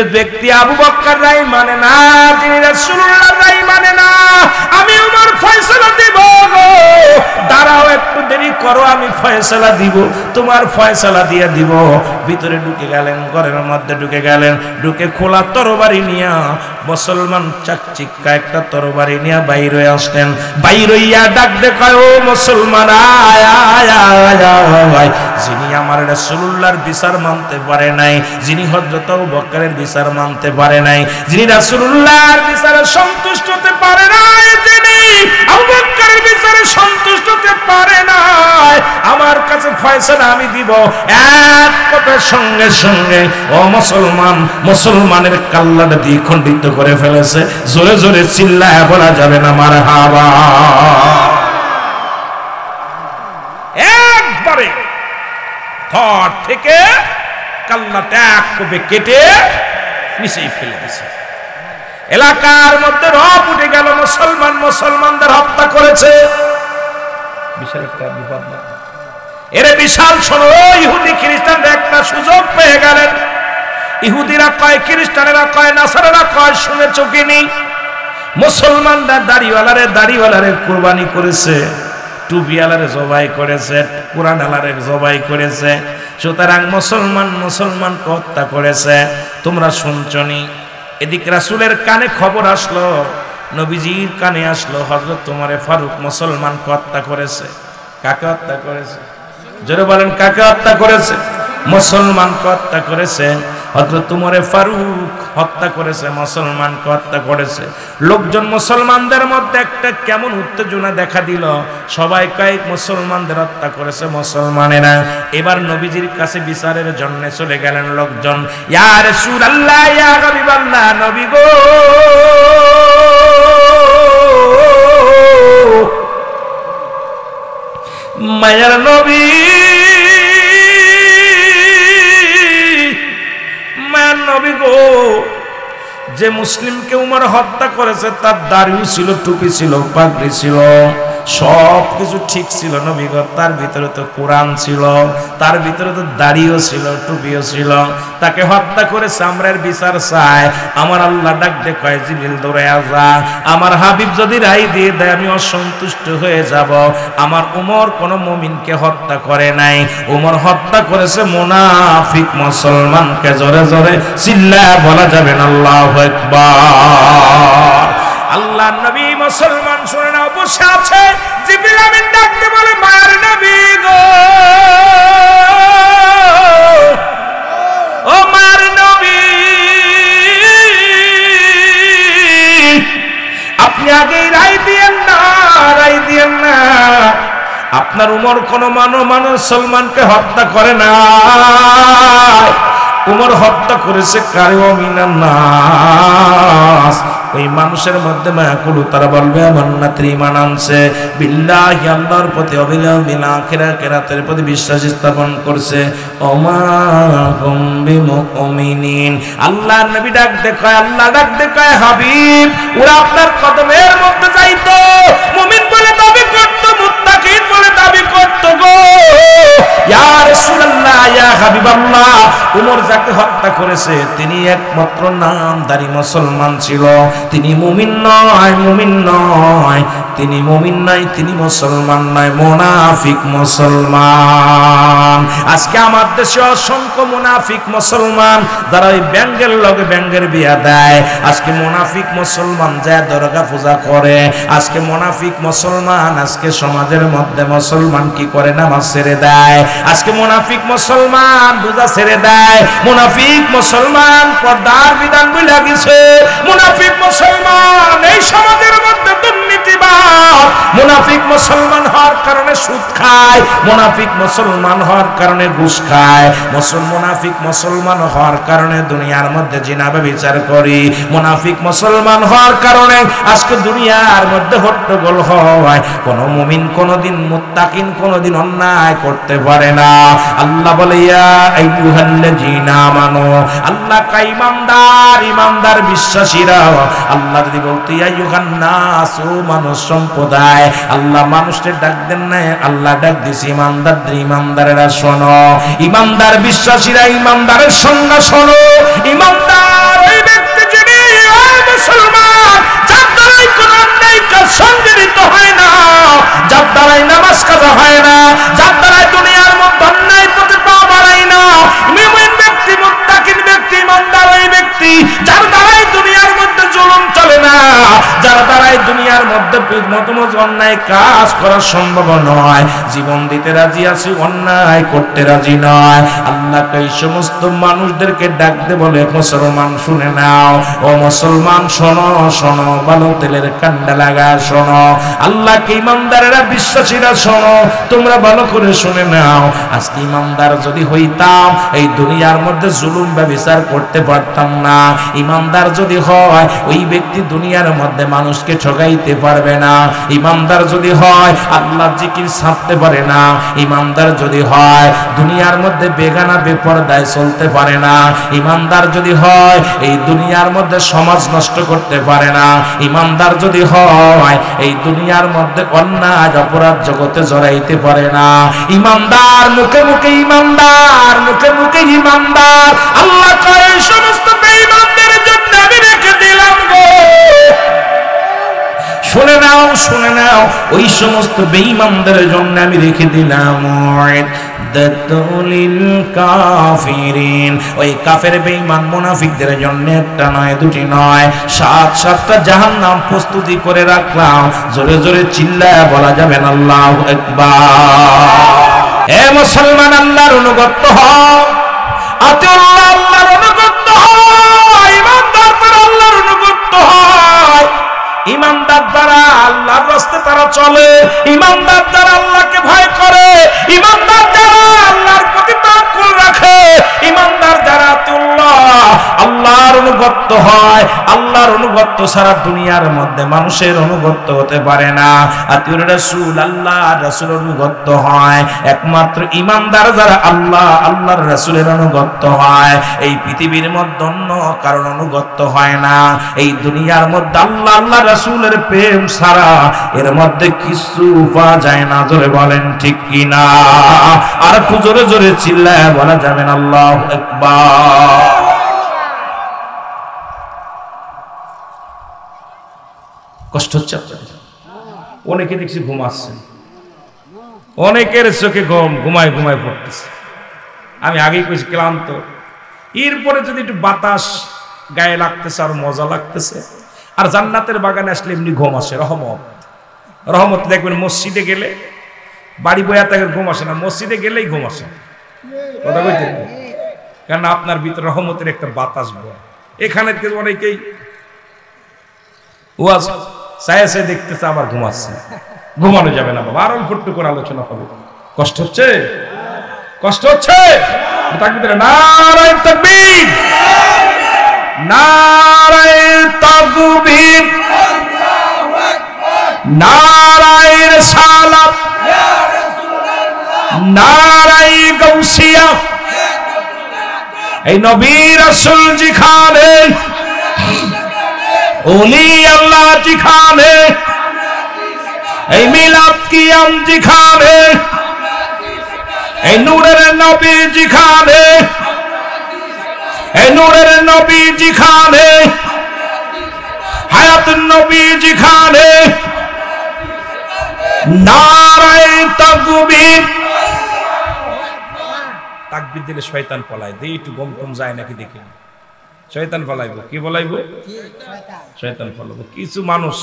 যে ব্যক্তি আবু বকর রাই মানে না, যিনি রাসূলুল্লাহ রাই মানে না, আমি ওমর ফয়সালা দিব গো, দাঁড়াও একটু দেরি করো, আমি ফয়সালা দিব, তোমার ফয়সালা দিয়ে দিব। ভিতরে ঢুকে গেলেন, ঘরের মধ্যে ঢুকে গেলেন, ঢুকে খোলা তরবারি নিয়া মুসলমান চাকচিক্কা একটা তরবারি নিয়া বাইর হয়ে আসলেন। বাইর হইয়া ডাক দেখায়, ও মুসলমান আয় আয় আয় আয়, যিনি আমার রাসূলুল্লাহর বিচার মানতে পারে নাই, যিনি হযরত আবু বকরের বিচার মানতে পারে নাই, যিনি রাসূলুল্লাহর বিচারে সন্তুষ্ট হতে পারে নাই, যিনি আবু বকরের বিচারে সন্তুষ্ট হতে পারে নাই, আমার কাছে ফয়সালা আমি দিব। এক কথার সঙ্গে সঙ্গে ও মুসলমান, মুসলমানের কাল্লাটা দ্বিখণ্ডিত করে ফেলেছে। জোরে জোরে চিল্লায় বলা যাবে না মারহাবা। একবারে ধর থেকে কাল্লাটা এক কোপে কেটে নিচেই ফেলে দিয়েছে। এলাকার মধ্যে রব উঠে গেল, মুসলমান মুসলমানদের হত্যা করেছে। বিশাল একটা বিপদ না এরে, বিশাল শোনো, ইহুদি খ্রিস্টানরা একটা সুযোগ পেয়ে গেলেন। ইহুদিরা কয়, খ্রিস্টানেরা কয়, নাসারারা কয়, শুনেছো কিনি, মুসলমানরা দাড়িওয়ালারে কুরবানি করেছে, টুপিওয়ালারে জবাই করেছে, কোরআনওয়ালারে জবাই করেছে, সুতরাং মুসলমানকে হত্যা করেছে। তোমরা শুনছনি? এদিক রাসূলের কানে খবর আসলো, নবীজির কানে আসলো, হযরত ওমর ফারুক মুসলমানকে হত্যা করেছে। কাকে হত্যা করেছে? জোরে বলেন, কাকে হত্যা করেছে? মুসলমানকে হত্যা করেছে। হযরত ওমর ফারুক হত্যা করেছে, মুসলমানকে হত্যা করেছে। লোকজন মুসলমানদের মধ্যে একটা কেমন উত্তেজনা দেখা দিল, সবাই কয় মুসলমানদের হত্যা করেছে মুসলমানেরা। এবার নবীজির কাছে বিচারের জন্য চলে গেলেন লোকজন। ইয়া রাসূলুল্লাহ, ইয়া হাবিবাল্লাহ, নবী গো, মায়ার নবী, মায়ার নবী গো, যে মুসলিমকে উমর হত্যা করেছে তার দাড়িও ছিল, টুপি ছিল, পাগড়ি ছিল, সব কিছু ঠিক ছিল নবী গো। তার ভিতরে তো কোরআন ছিল, তার ভিতরে তো দাড়িও ছিল, টুপিও ছিল, তাকে হত্যা করেছে। আমরা এর বিচার চাই। আমার আল্লাহ ডাক দে কয়, জিবরিল দৌড়ায়া যা, আমার হাবিব যদি রায় দিয়ে দেয় আমি অসন্তুষ্ট হয়ে যাব। আমার উমর কোন মুমিনকে হত্যা করে নাই, উমর হত্যা করেছে মুনাফিক মুসলমানকে। জোরে জোরে চিল্লায়া বলা যাবে না আল্লাহু আকবার। আল্লাহ নবী মুসলমান শুনে না, বসে আছে। জিবরিল আমিন ডাকতে বলে, মায়ের নবী গো, ও মায়ের নবী, আপনি আগে রায় দিয়েন না, রায় দিয়েন না। আপনার উমর কোন মুসলমানকে হত্যা করে না, উমর হত্যা করেছে কারে মিনান নাস, ওই মানুষের মধ্যে মায়াকুলু, তারা বলবে আমার নাত্রী ঈমান আনছে, বিল্লাহি আল্লাহর প্রতি, অবিল আখিরাতের প্রতি বিশ্বাস স্থাপন করছে। ওমা হুম বিমুমিনিন। আল্লাহ নবী ডাক দেখায়, আল্লাহ ডাক দেখায়, হাবিব ওরা আপনার কদমের মধ্যে যাইতো, মুমিন বলে দাবি করত, মুত্তাকিন বলে দাবি করত গো। ইয়া রাসূলুল্লাহ, ইয়া হাবিবাল্লাহ, উমর যাকে হত্যা করেছে তিনি একমাত্র নামধারী মুসলমান ছিল, তিনি মুমিন নয়, মুমিন নয়, তিনি মুমিন নয়, তিনি মুসলমান নয়, মুনাফিক মুসলমান। আজকে আমার দেশে অসংখ্য মুনাফিক মুসলমান, যারা ওই ব্যাঙ্গের লগে ব্যাঙ্গের বিয়া দেয়। আজকে মুনাফিক মুসলমান যায় দরগা পূজা করে। আজকে মুনাফিক মুসলমান, আজকে সমাজের মধ্যে মুসলমান কি করে, নামাজ ছেড়ে দেয়। আজকে মুনাফিক মুসলমান রোজা ছেড়ে দেয়। মুনাফিক মুসলমান পর্দার বিধান ভুলে গেছে। মুনাফিক মুসলমান এই সমাজের মধ্যে দুর্নীতিবাজ। মুনাফিক মুসলমান হওয়ার কারণে সুদ খায়, মুনাফিক মুসলমান হওয়ার কারণে ঘুষ খায়, মুনাফিক মুসলমান হওয়ার কারণে দুনিয়ার মধ্যে জিনা ব্যভিচার করি, মুনাফিক মুসলমান হওয়ার কারণে আজকে দুনিয়ার মধ্যে হট্টগোল হয়। কোন মুমিন কোনদিন, মুত্তাকিন কোনদিন অন্যায় করতে পারে না। আল্লাহ বলে, ইয়া আইয়ুহাল্লাযীনা আমানু, আল্লাহ কা ঈমানদার, ঈমানদার বিশ্বাসীরা। আল্লাহ যদি বলতে ইয়া আইয়ুহান নাস, ও মানুষ সম্প্রদায়, আল্লাহ মানুষকে ডাক দেন না, আল্লাহ ডাক দিছে ঈমানদারদের। ঈমানদারেরা শোনো, ঈমানদার বিশ্বাসীরা, ঈমানদারের সংজ্ঞা শোনো। ঈমানদার সাজা হয় না, যার দ্বারা দুনিয়ার মধ্যে অন্যায় প্রতি পা বাড়ায় না। মুমিন ব্যক্তি, মুত্তাকিন ব্যক্তি, ইমানদার ওই ব্যক্তি যার দ্বারাই দুনিয়ার মধ্যে জুলুম চলে না, যার দ্বারাই দুনিয়ার মধ্যে মতমত অন্যায় কাজ করা সম্ভব নয়। জীবন দিতে রাজি আছি, অন্যায় করতে রাজি নয়। আল্লাহ এই সমস্ত মানুষদেরকে ডাকতে বলে, মুসলমান শুনে নাও, ও মুসলমান শোনো শোনো, ভালো তেলের কান্ডা লাগা শোনো। আল্লাহকে ইমানদারেরা, বিশ্বাসীরা শোনো, তোমরা ভালো করে শুনে নাও। আজকে ইমানদার যদি হইতাম এই দুনিয়ার মধ্যে জুলুম ব্যভিচার করতে পারতাম না। ইমানদার যদি হয় ওই ব্যক্তি দুনিয়ার মধ্যে মানুষকে ঠকাইতে পারবে না। ইমানদার যদি হয় আল্লাহ জিকির ছাড়তে পারে না। ইমানদার যদি হয় দুনিয়ার মধ্যে বেগানা বেপরদায় চলতে পারে না। ইমানদার যদি হয় এই দুনিয়ার মধ্যে সমাজ নষ্ট করতে পারে না। ইমানদার যদি হয় এই দুনিয়ার মধ্যে অন্যায় অপরাধ জগতে জড়াইতে পারে না। ইমানদার মুখে মুখে ইমানদার, মুখে মুখে ইমানদার। আল্লাহ কয় এই সমস্ত বেঈমানদের জন্য আমি রেখে দিলাম গো। শুনে নাও, শুনে নাও, ওই সমস্ত বেঈমানদের জন্য আমি রেখে দিলাম দাতুলিল কাফিরিন। ওই কাফের বেঈমান মুনাফিকদের জন্য একটা নয়, দুটি নয়, 7-7টা জাহান্নাম প্রস্তুতি করে রাখলাম। জোরে জোরে চিল্লায় বলা যাবে না আল্লাহু আকবার। হে মুসলমান, আল্লাহর অনুগত হও, আতিউল্লাহ, আল্লাহর অনুগত হও। ইমানদার তারা আল্লাহর অনুগত হয়। ইমানদার দ্বারা আল্লাহর রাস্তায় তারা চলে। ইমানদার দ্বারা আল্লাহকে ভয় করে। ইমানদার দ্বারা আল্লাহর প্রতি তাওয়াক্কুল রাখে। ইমানদার দ্বারা আল্লাহর অনুগত হয়। আল্লাহর অনুগত সারা দুনিয়ার মধ্যে মানুষের অনুগত হতে পারে না। আতিউর রাসূল, আল্লাহর রাসূলের অনুগত হয় একমাত্র ইমানদার যারা আল্লাহ আল্লাহর রাসূলের অনুগত হয়। এই পৃথিবীর মধ্যে অন্য কারণ অনুগত হয় না। এই দুনিয়ার মধ্যে আল্লাহ আল্লাহ রাসূলের প্রেম ছাড়া এর মধ্যে কিছু পাওয়া যায় না। জোরে বলেন ঠিক কিনা? আর একটু জোরে জোরে চিল্লায় বলা যাবে না আল্লাহু আকবার। কষ্ট হচ্ছে আপনাদের? অনেকে দেখছি ঘুমাচ্ছে, অনেকের চোখে ঘুমায় ঘুমায় পড়তেছে। আমি আগেই কইছি ক্লান্ত। এরপরে যদি একটু বাতাস গায়ে লাগতেছে আর মজা লাগতেছে। আর জান্নাতের বাগানে আসলে এমনি ঘুম আসে। রহমত, রহমত দেখবেন মসজিদে গেলে, বাড়ি বইয়া তাকে ঘুম আসে না, মসজিদে গেলেই ঘুম আসে। কথা বলতে, কারণ আপনার ভিতরে রহমতের একটা বাতাস বয়। এখানে অনেকেই ওয়াজ চায় চায় দেখতেছে, আবার ঘুমাচ্ছে। ঘুমানো যাবে না বাবা, আরো ফুটটু করে আলোচনা হবে। কষ্ট হচ্ছে? কষ্ট হচ্ছে? তাকবীর, নারায়ে তাকবীর, নারায়ে তাকবীর, আল্লাহু আকবার, নারায়ে রিসালাত, ইয়া রাসূলুল্লাহ, নারায়ে গাউসিয়া। এই নবী রাসূল যেখানে, ওলি আল্লাহ যেখানে, এই মিলাদ কিয়াম যেখানে, এই নূরের নবী যেখানে, এই নূরের নবী যেখানে, হায়াতুন নবী যেখানে, নারায়ে তাকবীর। তাকবীর দিলে শয়তান পলায়। দেই একটু গম টম যায় নাকি দেখি। শয়তান পলাইব। কি বলাইব? শয়তান পলাইব। কিছু মানুষ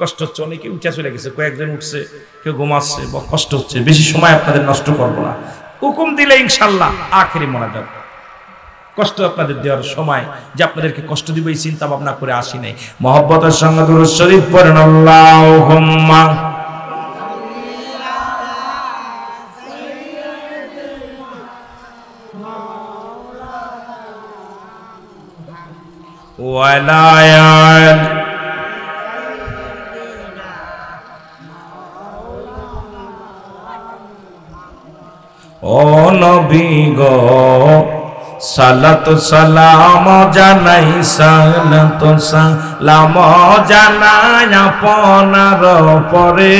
কষ্ট হচ্ছে, অনেকে উঠে চলে গেছে, কয়েকজন উঠছে, কেউ ঘুমাচ্ছে, কষ্ট হচ্ছে। বেশি সময় আপনাদের নষ্ট করবো না। হুকুম দিলে ইনশাল্লাহ আখেরি মোনাজাত। কষ্ট আপনাদের দেওয়ার সময় যে আপনাদেরকে কষ্ট দিব এই চিন্তা ভাবনা করে আসি নাই। মহব্বতের সঙ্গে দুরূদ শরীফ পড়েন, আল্লাহুম্মা ওয়ালায়াত। ও নবী গো, সালাত সালাম জানাই, সালাত সালাম জানাই আপনার পরে।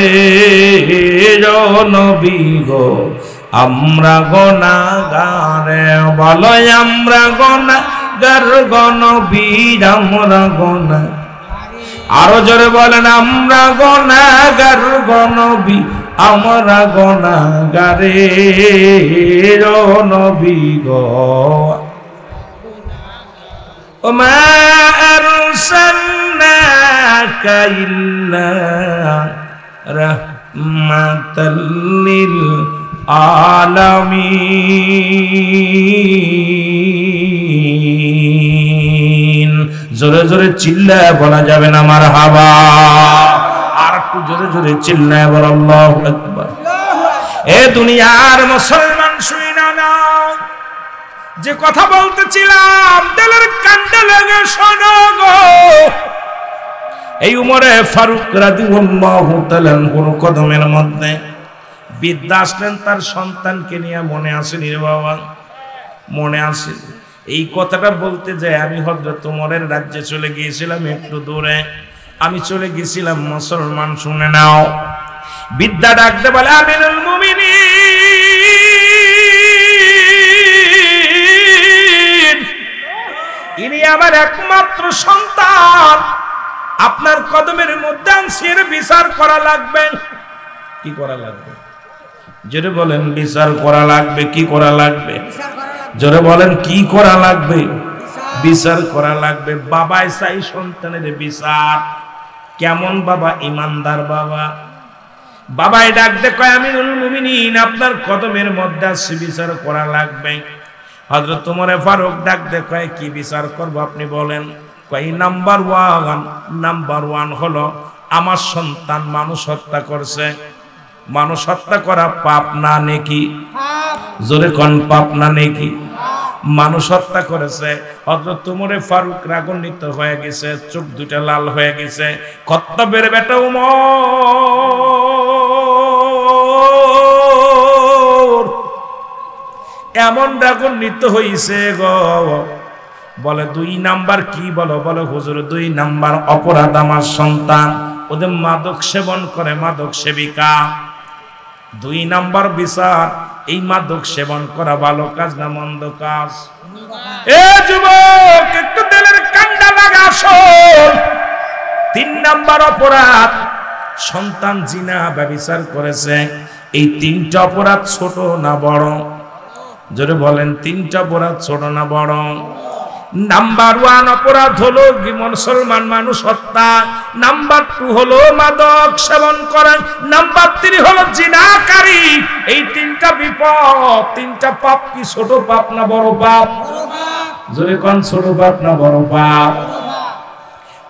ও নবী গো, আমরা গুনাহগারে, বলো আমরা গুনাহগার গো নবী, আমরা গুনাহ। আরো জোরে বলেন, আমরা গুনাহগার গো নবী, আমরা গুনাহগারের নবী গো ওমা আরসালনাকা ইল্লা রাহমাতাল লিল আলামিন। জোরে জোরে চিল্লায় বলা যাবে না মারহাবা? আর একটু জোরে জোরে চিল্লায় বল আল্লাহু আকবার। এ দুনিয়ার মুসলমান শুইনা নাও, যে কথা বলতেছিলাম দিলের কান্দে লেগে শোনো গো। এই উমরে ফারুক রাদিয়াল্লাহু তাআলা আনহুর কদমের মধ্যে বিদ্যা আসলেন তার সন্তানকে নিয়ে। মনে আসেনি রে বাবা? মনে আসে। এই কথাটা বলতে যায় আমি হযরত উমরের রাজ্যে চলে গিয়েছিলাম, একটু দূরে আমি চলে গেছিলাম। মুসলমান শুনে নাও, বিদ্যা ডাকতে বলে আমিরুল মুমিনিন, ইনি আমার একমাত্র সন্তান, আপনার কদমের মধ্যে আনসির বিচার করা লাগবে। কি করা লাগবে? জোরে বলেন বিচার করা লাগবে। কি করা লাগবে? জোরে বলেন কি করা লাগবে? বিচার করা লাগবে। বাবাই চাই সন্তানের বিচার। কেমন বাবা? ইমানদার বাবা। বাবাই ডাকতে কয় আমিরুল মুমিনিন, আপনার কদমের মধ্যে আছে, বিচার করা লাগবে। হযরত ওমর ফারুক ডাকতে কয় কি বিচার করব আপনি বলেন? কয় নাম্বার ওয়ান হলো আমার সন্তান মানুষ হত্যা করছে। মানুষ হত্যা করা পাপ না নেকি? জোরে কোন পাপ না নেকি? মানুষ হত্যা করেছে। হযরত ওমর ফারুক রাগান্বিত হয়ে গেছে, চোখ দুটা লাল হয়ে গেছে। খত্তাবের বেটা ওমর এমন রাগান্বিত হইছে গো, বলে 2 নাম্বার কি? বলে হুজুর 2 নাম্বার অপরাধ আমার সন্তান ওদের মাদক সেবন করে, মাদক সেবিকা। 2 নাম্বার বিচার, এই মাদক সেবন করা ভালো কাজ না মন্দ কাজ? এ যুবক একটু দিলের কান্ডা লাগা শোন। 3 নাম্বার অপরাধ, সন্তান জিনা ব্যভিচার করেছে। এই 3টা অপরাধ ছোট না বড়? জোরে বলেন 3টা অপরাধ ছোট না বড়? নাম্বার 1 অপরাধ হলো মুসলমান মানুষ হত্যা। নাম্বার 2 হলো মাদক সেবন করা। নাম্বার 3 হলো জিনাকারী। এই 3টা বিপদ, 3টা পাপ। কি ছোট পাপ না বড় পাপ? জোরে কোন ছোট পাপ না বড় পাপ?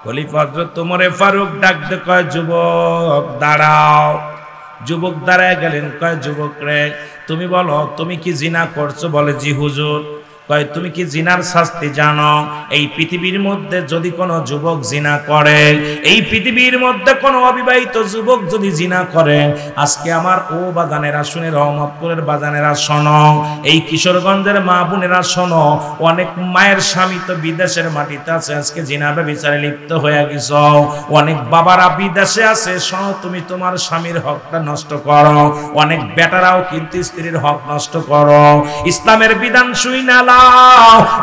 খলিফা হযরত ওমর ফারুক ডাকতে কয় যুবক দাঁড়াও। যুবক দাঁড়ায় গেলেন। কয় যুবক রে তুমি বলো তুমি কি জিনা করছো? বলে জি হুজুর। কয় তুমি কি জিনার শাস্তি জানো? এই পৃথিবীর মধ্যে যদি কোনো যুবক জিনা করে, এই পৃথিবীর মধ্যে কোনো অবিবাহিত যুবক যদি জিনা করে, আজকে আমার ও বাজানেরা শুনে, রহমতপুরের বাজানেরা শোনো, এই কিশোরগঞ্জের মা বোনেরা শোনো, অনেক মায়ের স্বামী তো বিদেশের মাটিতে আছে, আজকে জিনা ব্যভিচারে লিপ্ত হয়ে গেছ। অনেক বাবারা বিদেশে আছে, শোনো তুমি তোমার স্বামীর হকটা নষ্ট করো। অনেক বেটারাও কিন্তু স্ত্রীর হক নষ্ট করো। ইসলামের বিধান শুই না।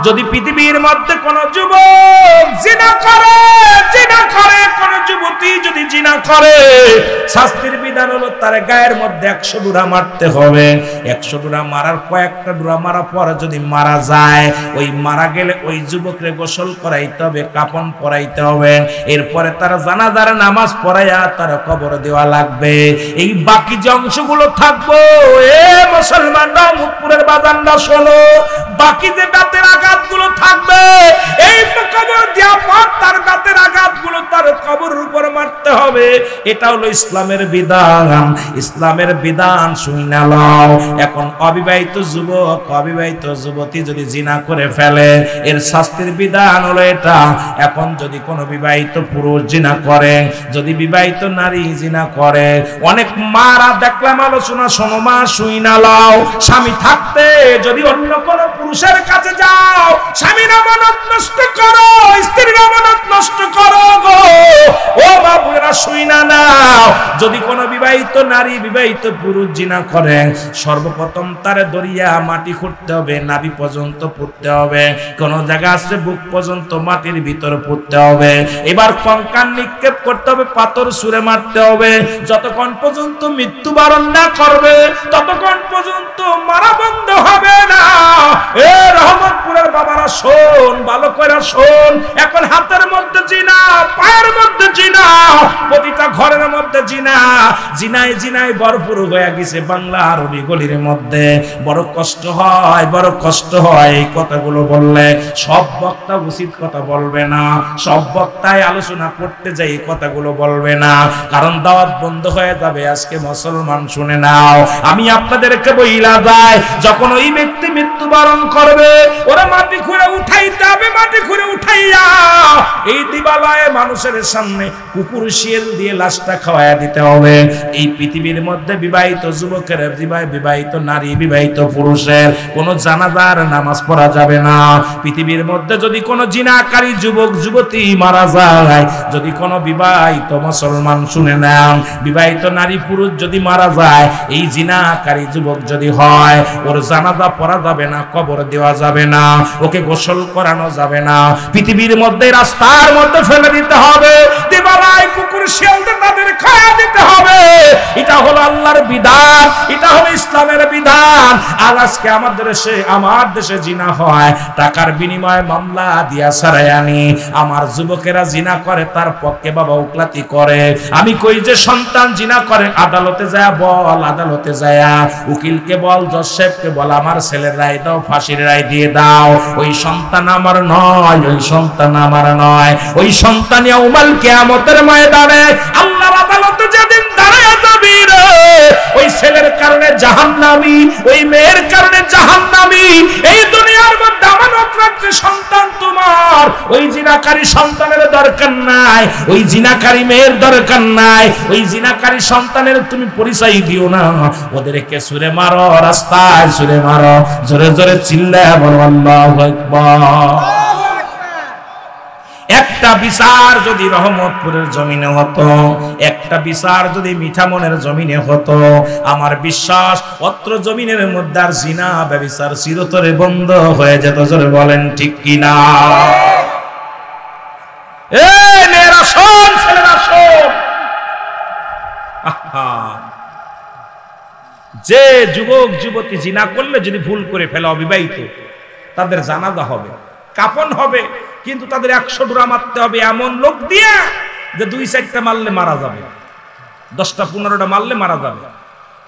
যদি পৃথিবীর মধ্যে কোন যুবক জিনা করে, কোন যুবতী যদি জিনা করে, শাস্তির বিধান হলো তার গায়ের মধ্যে 100 ডুরা মারতে হবে। 100 ডুরা মারার কয়েকটা ডুরা মারা পরে যদি মারা যায়, ওই মারা গেলে ওই যুবকরে গোসল করাইতে হবে, কাফন পরাইতে হবে। এরপরে তারা জানাজার নামাজ পড়াইয়া তারা কবর দেওয়া লাগবে। এই বাকি যে অংশগুলো থাকবো, এ মুসলমানরা মুতপুরের বাজানরা শোনো, বাকি যে দাঁতের আঘাতগুলো থাকবে, এই কবর দেওয়ার পর তার দাঁতের আঘাতগুলো তার কবরের উপর মারতে হবে। এটা হলো ইসলামের বিধান। ইসলামের বিধান শুনে নাও। এখন অবিবাহিত যুবক, অবিবাহিত যুবতী যদি জিনা করে ফেলে, এর শাস্তির বিধান হলো এটা। এখন যদি কোনো বিবাহিত পুরুষ জিনা করে, যদি বিবাহিত নারী জিনা করে, অনেক মারা দেখলাম আলোচনা শোনো মা শুই না লাও। স্বামী থাকতে যদি অন্য কোন পুরুষের কাছে যাও, স্বামীর আমানত নষ্ট করো, স্ত্রীর আমানত নষ্ট করো গো। ও বাবুরা শুই না নাও। যদি কোনো বিবাহিত নারী বিবাহিত পুরুষ জিনা করে সর্বপ্রথম তারে দরিয়া মাটি খুঁড়তে হবে, নাভি পর্যন্ত পুঁততে হবে, কোন জায়গা আছে বুক পর্যন্ত মাটির ভিতর পুঁততে হবে, এবার কঙ্কাল নিক্ষেপ করতে হবে, পাথর ছুঁড়ে মারতে হবে, যতক্ষণ পর্যন্ত মৃত্যুবরণ না করবে ততক্ষণ পর্যন্ত মারা বন্ধ হবে না। এ রহমতপুরের বাবারা শোন, ভালো করে শোন, এখন হাতের মধ্যে জিনা, পায়ের মধ্যে জিনা, প্রতিটা ঘরের মধ্যে জিনা, জিনায় জিনায় ভরপুর হয়ে গেছে বাংলা আরবি গলির মধ্যে। বড় কষ্ট হয়, বড় কষ্ট হয় এই কথাগুলো বললে। সব বক্তা উচিত কথা বলবে না, সব বক্তায় আলোচনা করতে যাই এই কথাগুলো বলবে না, কারণ দাওয়াত বন্ধ হয়ে যাবে। আজকে মুসলমান শুনে নাও, আমি আপনাদেরকে বইলা যায়, যখন ওই ব্যক্তি মৃত্যুবরণ করবে ওরা মাটি খুঁড়ে উঠাইতে হবে, মাটি খুঁড়ে উঠাইয়া এই দিবালয়ে মানুষের সামনে কুকুর শিয়াল দিয়ে লাশটা খাওয়াইয়া দিতে হবে। এই পৃথিবীর মধ্যে বিবাহিত যুবকের, বিবাহিত নারী, বিবাহিত পুরুষের কোনো জানাজার নামাজ পড়া যাবে না। পৃথিবীর মধ্যে যদি কোনো জিনাকারী যুবক যুবতী মারা যায়, যদি কোনো বিবাহিত মুসলমান শুনে নেন, বিবাহিত নারী পুরুষ যদি মারা যায়, এই জিনাকারী যুবক যদি হয়, ওর জানাজা পড়া যাবে না, কবর দেওয়া যাবে না, ওকে গোসল করানো যাবে না, পৃথিবীর মধ্যে রাস্তার মধ্যে ফেলে দিতে হবে, দিবালায় কুকুর শিয়ালদের তাদের খাওয়া দিতে হবে। এটা হলো আল্লাহর বিধান, এটা হলো ইসলামের বিধান। আর আজকে আমার দেশে জিনা হয়, টাকার বিনিময়ে মামলা দিয়া সারাই আনি। আমার যুবকেরা জিনা করে, তার পক্ষে বাবা উকলাতি করে। আমি কই যে সন্তান জিনা করে, আদালতে যায় বল, আদালতে যায় উকিলকে বল, জজ সাহেবকে বল, আমার ছেলের রায় দাও, ফাঁসির রায় দিয়ে দাও। ওই সন্তান আমার নয়, ওই সন্তান আমার নয়, ওই সন্তান ইয়াউমাল কিয়ামতের ময়দানে আল্লাহর আদালতে যেদিন দাঁড়ায় যাবি রে, ওই ছেলের কারণে জাহান্নামী, ওই মেয়ের কারণে জাহান্নামী। এই দুনিয়ার মধ্যে আমানত রাখছে সন্তান তোমার, ওই জিনাকারী সন্তানের দরকার নাই, ওই জিনাকারী মেয়ের দরকার নাই, ওই জিনাকারী সন্তানের তুমি পরিচয় দিও না। ওদেরকে ছুঁড়ে মারো, রাস্তায় ছুঁড়ে মারো, জোরে জোরে চিল্লায় বলো আল্লাহু আকবার। একটা বিচার যদি রহমতপুরের জমিনে হতো, একটা বিচার যদি মিঠামনের জমিনে হতো, আমার বিশ্বাস অত্র জমিনের মধ্যে আর জিনা ব্যভিচার চিরতরে বন্ধ হয়ে যেত। জোরে বলেন ঠিক কিনা? এই মেয়েরা শোন, ছেলেরা শোন, যে যুবক যুবতী জিনা করলে যদি ভুল করে ফেলে অবিবাহিত, তাদের জানাজা হবে, কাফন হবে, কিন্তু তাদের 100 ডোরা মারতে হবে এমন লোক দিয়ে যে 2-4টা মারলে মারা যাবে, 10টা-15টা মারলে মারা যাবে।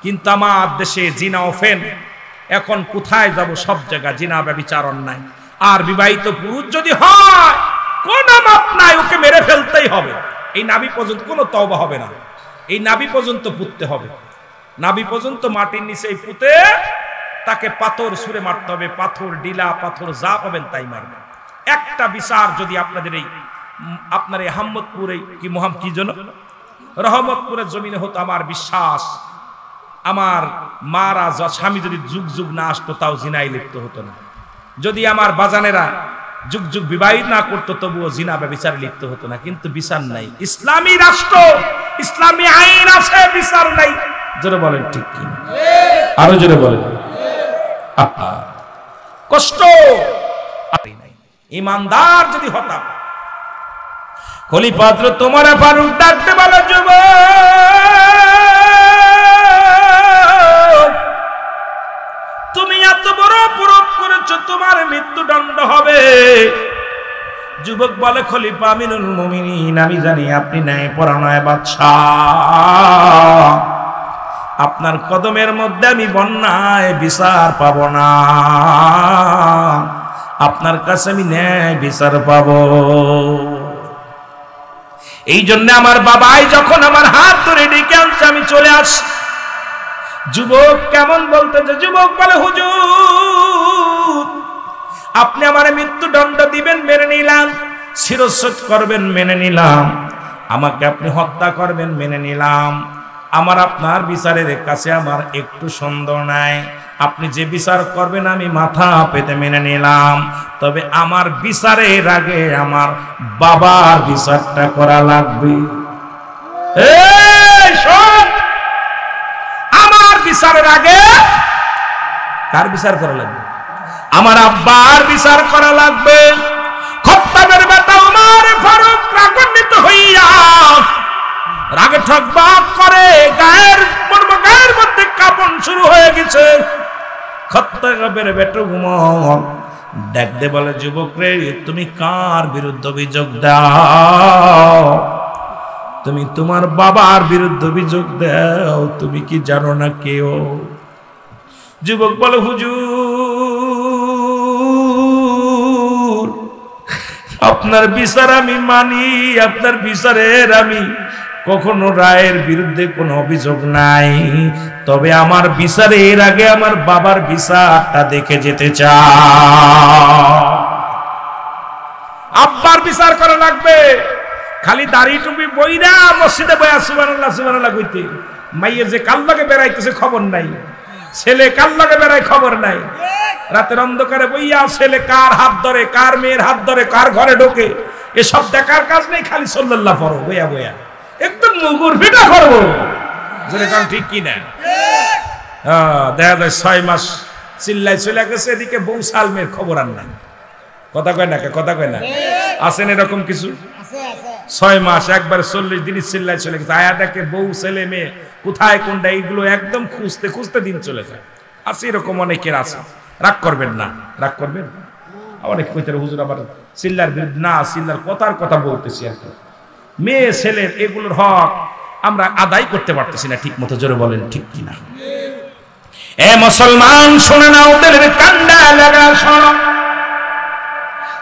কিন্তু আমার দেশে জিনা ওফেন, এখন কোথায় যাব? সব জায়গা জিনা ব্যভিচার অন্যায়। আর বিবাহিত পুরুষ যদি হয়, কোন মাপ নাই, ওকে মেরে ফেলতেই হবে। এই নাভি পর্যন্ত কোনো তওবা হবে না, এই নাভি পর্যন্ত পুঁততে হবে, নাভি পর্যন্ত মাটির নিচে পুঁতে তাকে পাথর ছুঁড়ে মারতে হবে, পাথর, ডিলা, পাথর যা পাবেন তাই মারবেন। একটা বিচার যদি আপনাদের আপনার এই আহমদপুরে কি যেন রহমতপুরের জমিনে হতো, আমার বিশ্বাস আমার মারা স্বামী যদি যুগ যুগ না আসতো তাও জিনায় লিপ্ত হতো না। যদি আমার বাজানেরা যুগ যুগ বিবাহিত না করতো তবুও জিনা ব্যভিচারে লিপ্ত হতো না। কিন্তু বিচার নাই, ইসলামী রাষ্ট্র, ইসলামী আইন আছে, বিচার নাই। জোরে বলেন ঠিক কি? আরো জোরে বলেন। কষ্ট ইমানদার যদি হতাম, খলিফা হযরত ওমর ফারুক ডাকতে বলে, যুবক তুমি এত বড় অপরাধ করেছো, তোমার মৃত্যুদণ্ড হবে। যুবক বলে, খলিফা আমিনুল মুমিনিন, আমি জানি আপনি ন্যায়পরায়ণ বাদশাহ, আপনার কদমের মধ্যে আমি বন্যায় বিচার পাবো না, আপনার কাছে আমি ন্যায় বিচার পাবো। এই জন্য আমার বাবাই যখন আমার হাত ধরে ডেকে আনছে আমি চলে আসি। যুবক কেমন বলতেছে? যুবক বলে, হুজুর আপনি আমার মৃত্যুদণ্ড দিবেন, মেনে নিলাম, শিরচ্ছেদ করবেন, মেনে নিলাম, আমাকে আপনি হত্যা করবেন, মেনে নিলাম, আমার আপনার বিচারের কাছে আমার একটু সন্দেহ নাই, আপনি যে বিচার করবেন আমি মাথা পেতে মেনে নিলাম, তবে আমার বিচারের আগে আমার বাবার বিচারটা করা লাগবে। এই শোন, বিচারের আগে কার বিচার করা লাগবে? আমার আব্বার বিচার করা লাগবে। খাত্তাবের বেটা ওমর ফারুক রাগান্বিত হইয়া রাগে ঠকবাক করে গায়ের মধ্যে কাঁপন শুরু হয়ে গেছে। খাত্তাবের বেটা ওমর ডাকতে বলে, যুবক রে, তুমি কার বিরুদ্ধে অভিযোগ দাও? তুমি তোমার বাবার বিরুদ্ধে অভিযোগ দাও, তুমি কি জানো না কেউ? যুবক বলে, হুজুর, আপনার বিচার আমি মানি, আপনার বিচারের আমি কখনো রায়ের বিরুদ্ধে কোনো অভিযোগ নাই, তবে আমার বিচারের আগে আমার বাবার বিচারটা দেখে যেতে চাই। আব্বার বিচার করা লাগবে। খালি দাড়ি টুপি বইরা মসজিদে বয়া সুবহানাল্লাহ সুবহানাল্লাহ কইতে, মাইয়ে যে কাল লাগে বেড়াইতেছে খবর নাই, ছেলে কাল লাগে বেড়ায় খবর নাই, রাতের অন্ধকারে বইয়া ছেলে কার হাত ধরে, কার মেয়ের হাত ধরে, কার ঘরে ঢোকে, এসব দেখার কাজ নেই। খালি সাল্লাল্লাহ পড়ো বইয়া বইয়া, একদম মুগুর ফিটা করবো, যেরকম ঠিক কিনা? দেখা যায় 6 মাস চিল্লাই চলে গেছে, এদিকে বউ সাল মেয়ের খবর আর নাই। কথা কয় না, কথা কয় না? আছেন এরকম কিছু? 6 মাস একবার 40 দিন চিল্লাই চলে গেছে, আয়া দেখে বউ ছেলে মেয়ে কোথায় কোনটা, এইগুলো একদম খুঁজতে খুঁজতে দিন চলে যায়। আছে এরকম অনেকের আছে। রাগ করবেন না, রাগ করবেন। অনেক কইতে হুজুর আবার চিল্লার বিরুদ্ধে না, চিল্লার কথার কথা বলতেছি আর কি। মেয়ে ছেলের এগুলোর হক আমরা আদায় করতে পারতেছি না ঠিক মতো, জোরে বলেন ঠিক কিনা? এ মুসলমান শুনে নাও, দিলের কান্ডা লাগা শোনো।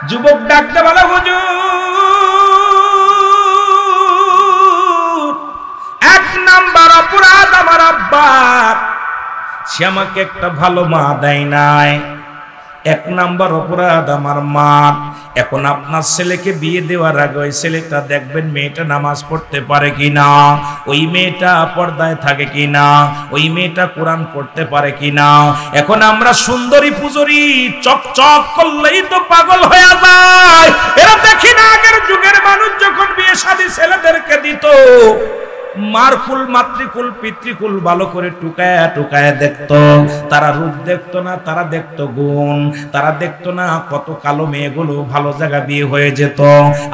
যুবক ডাকতে বলে, হুজুর, 1 নাম্বার অপরাধ আমার আব্বার, সে আমাকে একটা ভালো মা দেয় নাই। 1 নাম্বার অপরাধ আমার মা। এখন আপনার ছেলেকে বিয়ে দেওয়ার আগে ওই ছেলেটা দেখবেন মেয়েটা নামাজ পড়তে পারে কিনা, ওই মেয়েটা পর্দায় থাকে কিনা, ওই মেয়েটা কোরআন পড়তে পারে কিনা। এখন আমরা সুন্দরী পুজরি চকচক করলেই তো পাগল হয়ে যায়। এরা দেখি না আগের যুগের মানুষ যখন বিয়ে শাদী ছেলেদেরকে দিত, মারকুল মাতৃকুল পিতৃকুল ভালো করে টুকায়া টুকায়া দেখতো। তারা রূপ দেখতো না, তারা দেখতো গুণ, তারা দেখতো না কত কালো মেয়েগুলো ভালো জায়গা বিয়ে হয়ে যেত।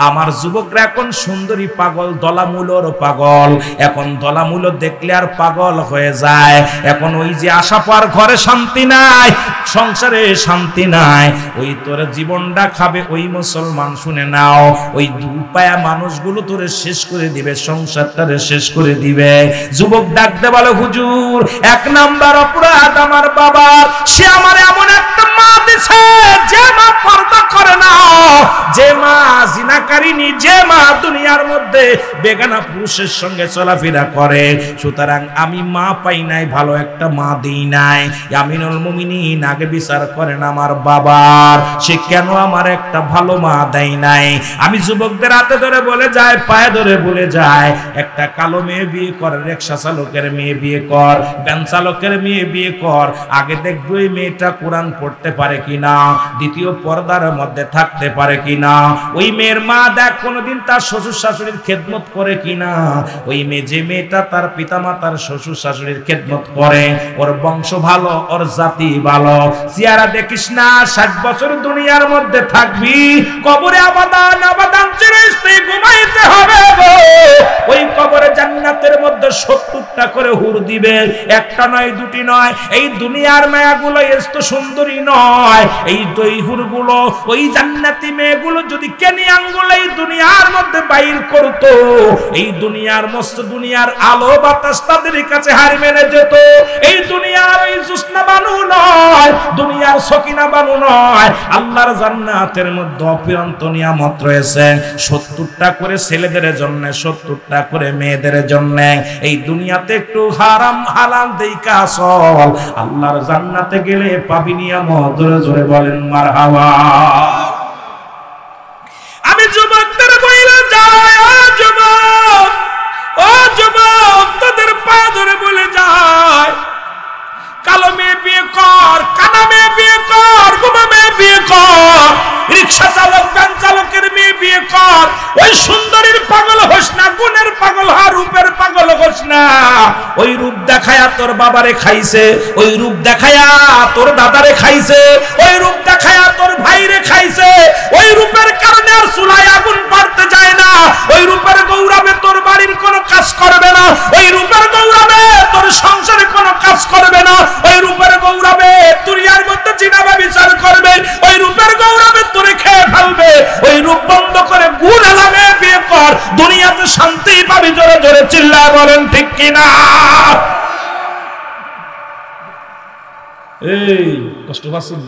আমার যুবকরা এখন সুন্দরী পাগল, দলামূলর পাগল। এখন দলামূল দেখলে আর পাগল হয়ে যায়। এখন ওই যে আশা পার ঘরে শান্তি নাই, সংসারে শান্তি নাই, ওই তোর জীবনটা খাবে ওই মুসলমান। শুনে নাও, ওই দুপায়া মানুষগুলো তোরে শেষ করে দিবে, সংসারটারে শেষ করে দিবে। যুবক ডাকতে বলে, হুজুর, 1 নাম্বার অপরাধ আমার বাবা, সে আমার এমন একটা মা দিছে যে মা পর্দা করে না, যে মা জিনাকারিনী, যে মা দুনিয়ার মধ্যে বেগানা পুরুষের সঙ্গে চলাফেরা করে। সুতরাং আমি মা পাই নাই, ভালো একটা মা দিই নাই। আমিনুল মুমিনিন আগে বিচার করেন আমার বাবার, সে কেন আমার একটা ভালো মা দেয় নাই। আমি যুবকদের হাতে ধরে বলে যায়, পায়ে ধরে বলে যায়, একটা কালো মেয়ে বিয়ে কর, রিকশা চালকের মেয়ে বিয়ে কর, ভ্যান চালকের মেয়ে বিয়ে কর। আগে দেখবো এই মেয়েটা কোরআন পড়তে পারে কিনা, দ্বিতীয় পর্দার মধ্যে থাকতে পারে কিনা। ওই মেয়ের মা দেখ কোনোদিন তার শ্বশুর শাশুড়ির খেদমত করে কিনা। ওই মেয়ে, যে মেয়েটা তার পিতামাতার শ্বশুর শাশুড়ির খেদমত করে, ওর বংশ ভালো, ওর জাতি ভালো। চেহারা দেখিস না, 60 বছর দুনিয়ার মধ্যে থাকবি, কবরে আবাদান আবাদান চিরস্থায়ী ঘুমাইতে হবে গো। ওই কবরে জান্নাতের মধ্যে 70টা করে হুর দিবে, একটা নয়, 2টি নয়। এই দুনিয়ার মায়াগুলো এত সুন্দরী নয়। এই হুরগুলো, ওই জান্নাতি মেয়েগুলো যদি কেনি আঙ্গুলে এই দুনিয়ার মধ্যে বাইর করতো, এই দুনিয়ার মস্ত দুনিয়ার আলো বাতাস তাদের কাছে হার মেনে যেত। এই দুনিয়ার এই জুসনা বানু নয়, দুনিয়ার সকিনা বানু নয়। আল্লাহর জান্নাতের মধ্যে অপরন্ত নিয়ামত রয়েছে, 70টা করে ছেলেদের জন্য, 70টা করে মেয়েদের জন্য। এই দুনিয়াতে একটু হারাম হালাল দেইকা চল, আল্লাহর জান্নাতে গেলে পাবি নিয়ামত। জোরে জোরে বলেন মারহাবা। আমি যুবকদের বইলে যাই, ও যুবক, ও যুবক, তোদের পা ধরে বলে যায়, কালো মেয়ে বিয়ে কর, কানা মেয়ে বিয়ে কর, বোমা মেয়ে বিয়ে কর, রিক্সা চালক ভ্যান চালকের মেয়ে বিয়ে কর। ওই সুন্দরীর পাগল হোস না, গুণের পাগল হ, রূপের পাগল হোস না। ওই রূপ দেখায়া তোর বাবারে খাইছে, ওই রূপ দেখায়া তোর দাদারে খাইছে, ওই রূপ দেখায়া তোর ভাইরে খাইছে। ওই রূপের কারণে আর চুলায় আগুন পারতে যায় না। ওই রূপের গৌরবে তোর বাড়ির কোনো কাজ করবে না। ওই রূপের গৌরবে তোর সংসারে কোনো কাজ করবে না। ওই রূপের গৌরবে দুনিয়ার মধ্যে জিনাবা বিচার করবে। ওই রূপের গৌরবে তোরে খেয়ে ফেলবে। ওই রূপ বন্ধ করে গুণ এলামে বিয়ে কর, দুনিয়াতে শান্তি পাবি। জোরে জোরে চিল্লায় বলেন ঠিক কিনা? এই কষ্ট পাচ্ছিস?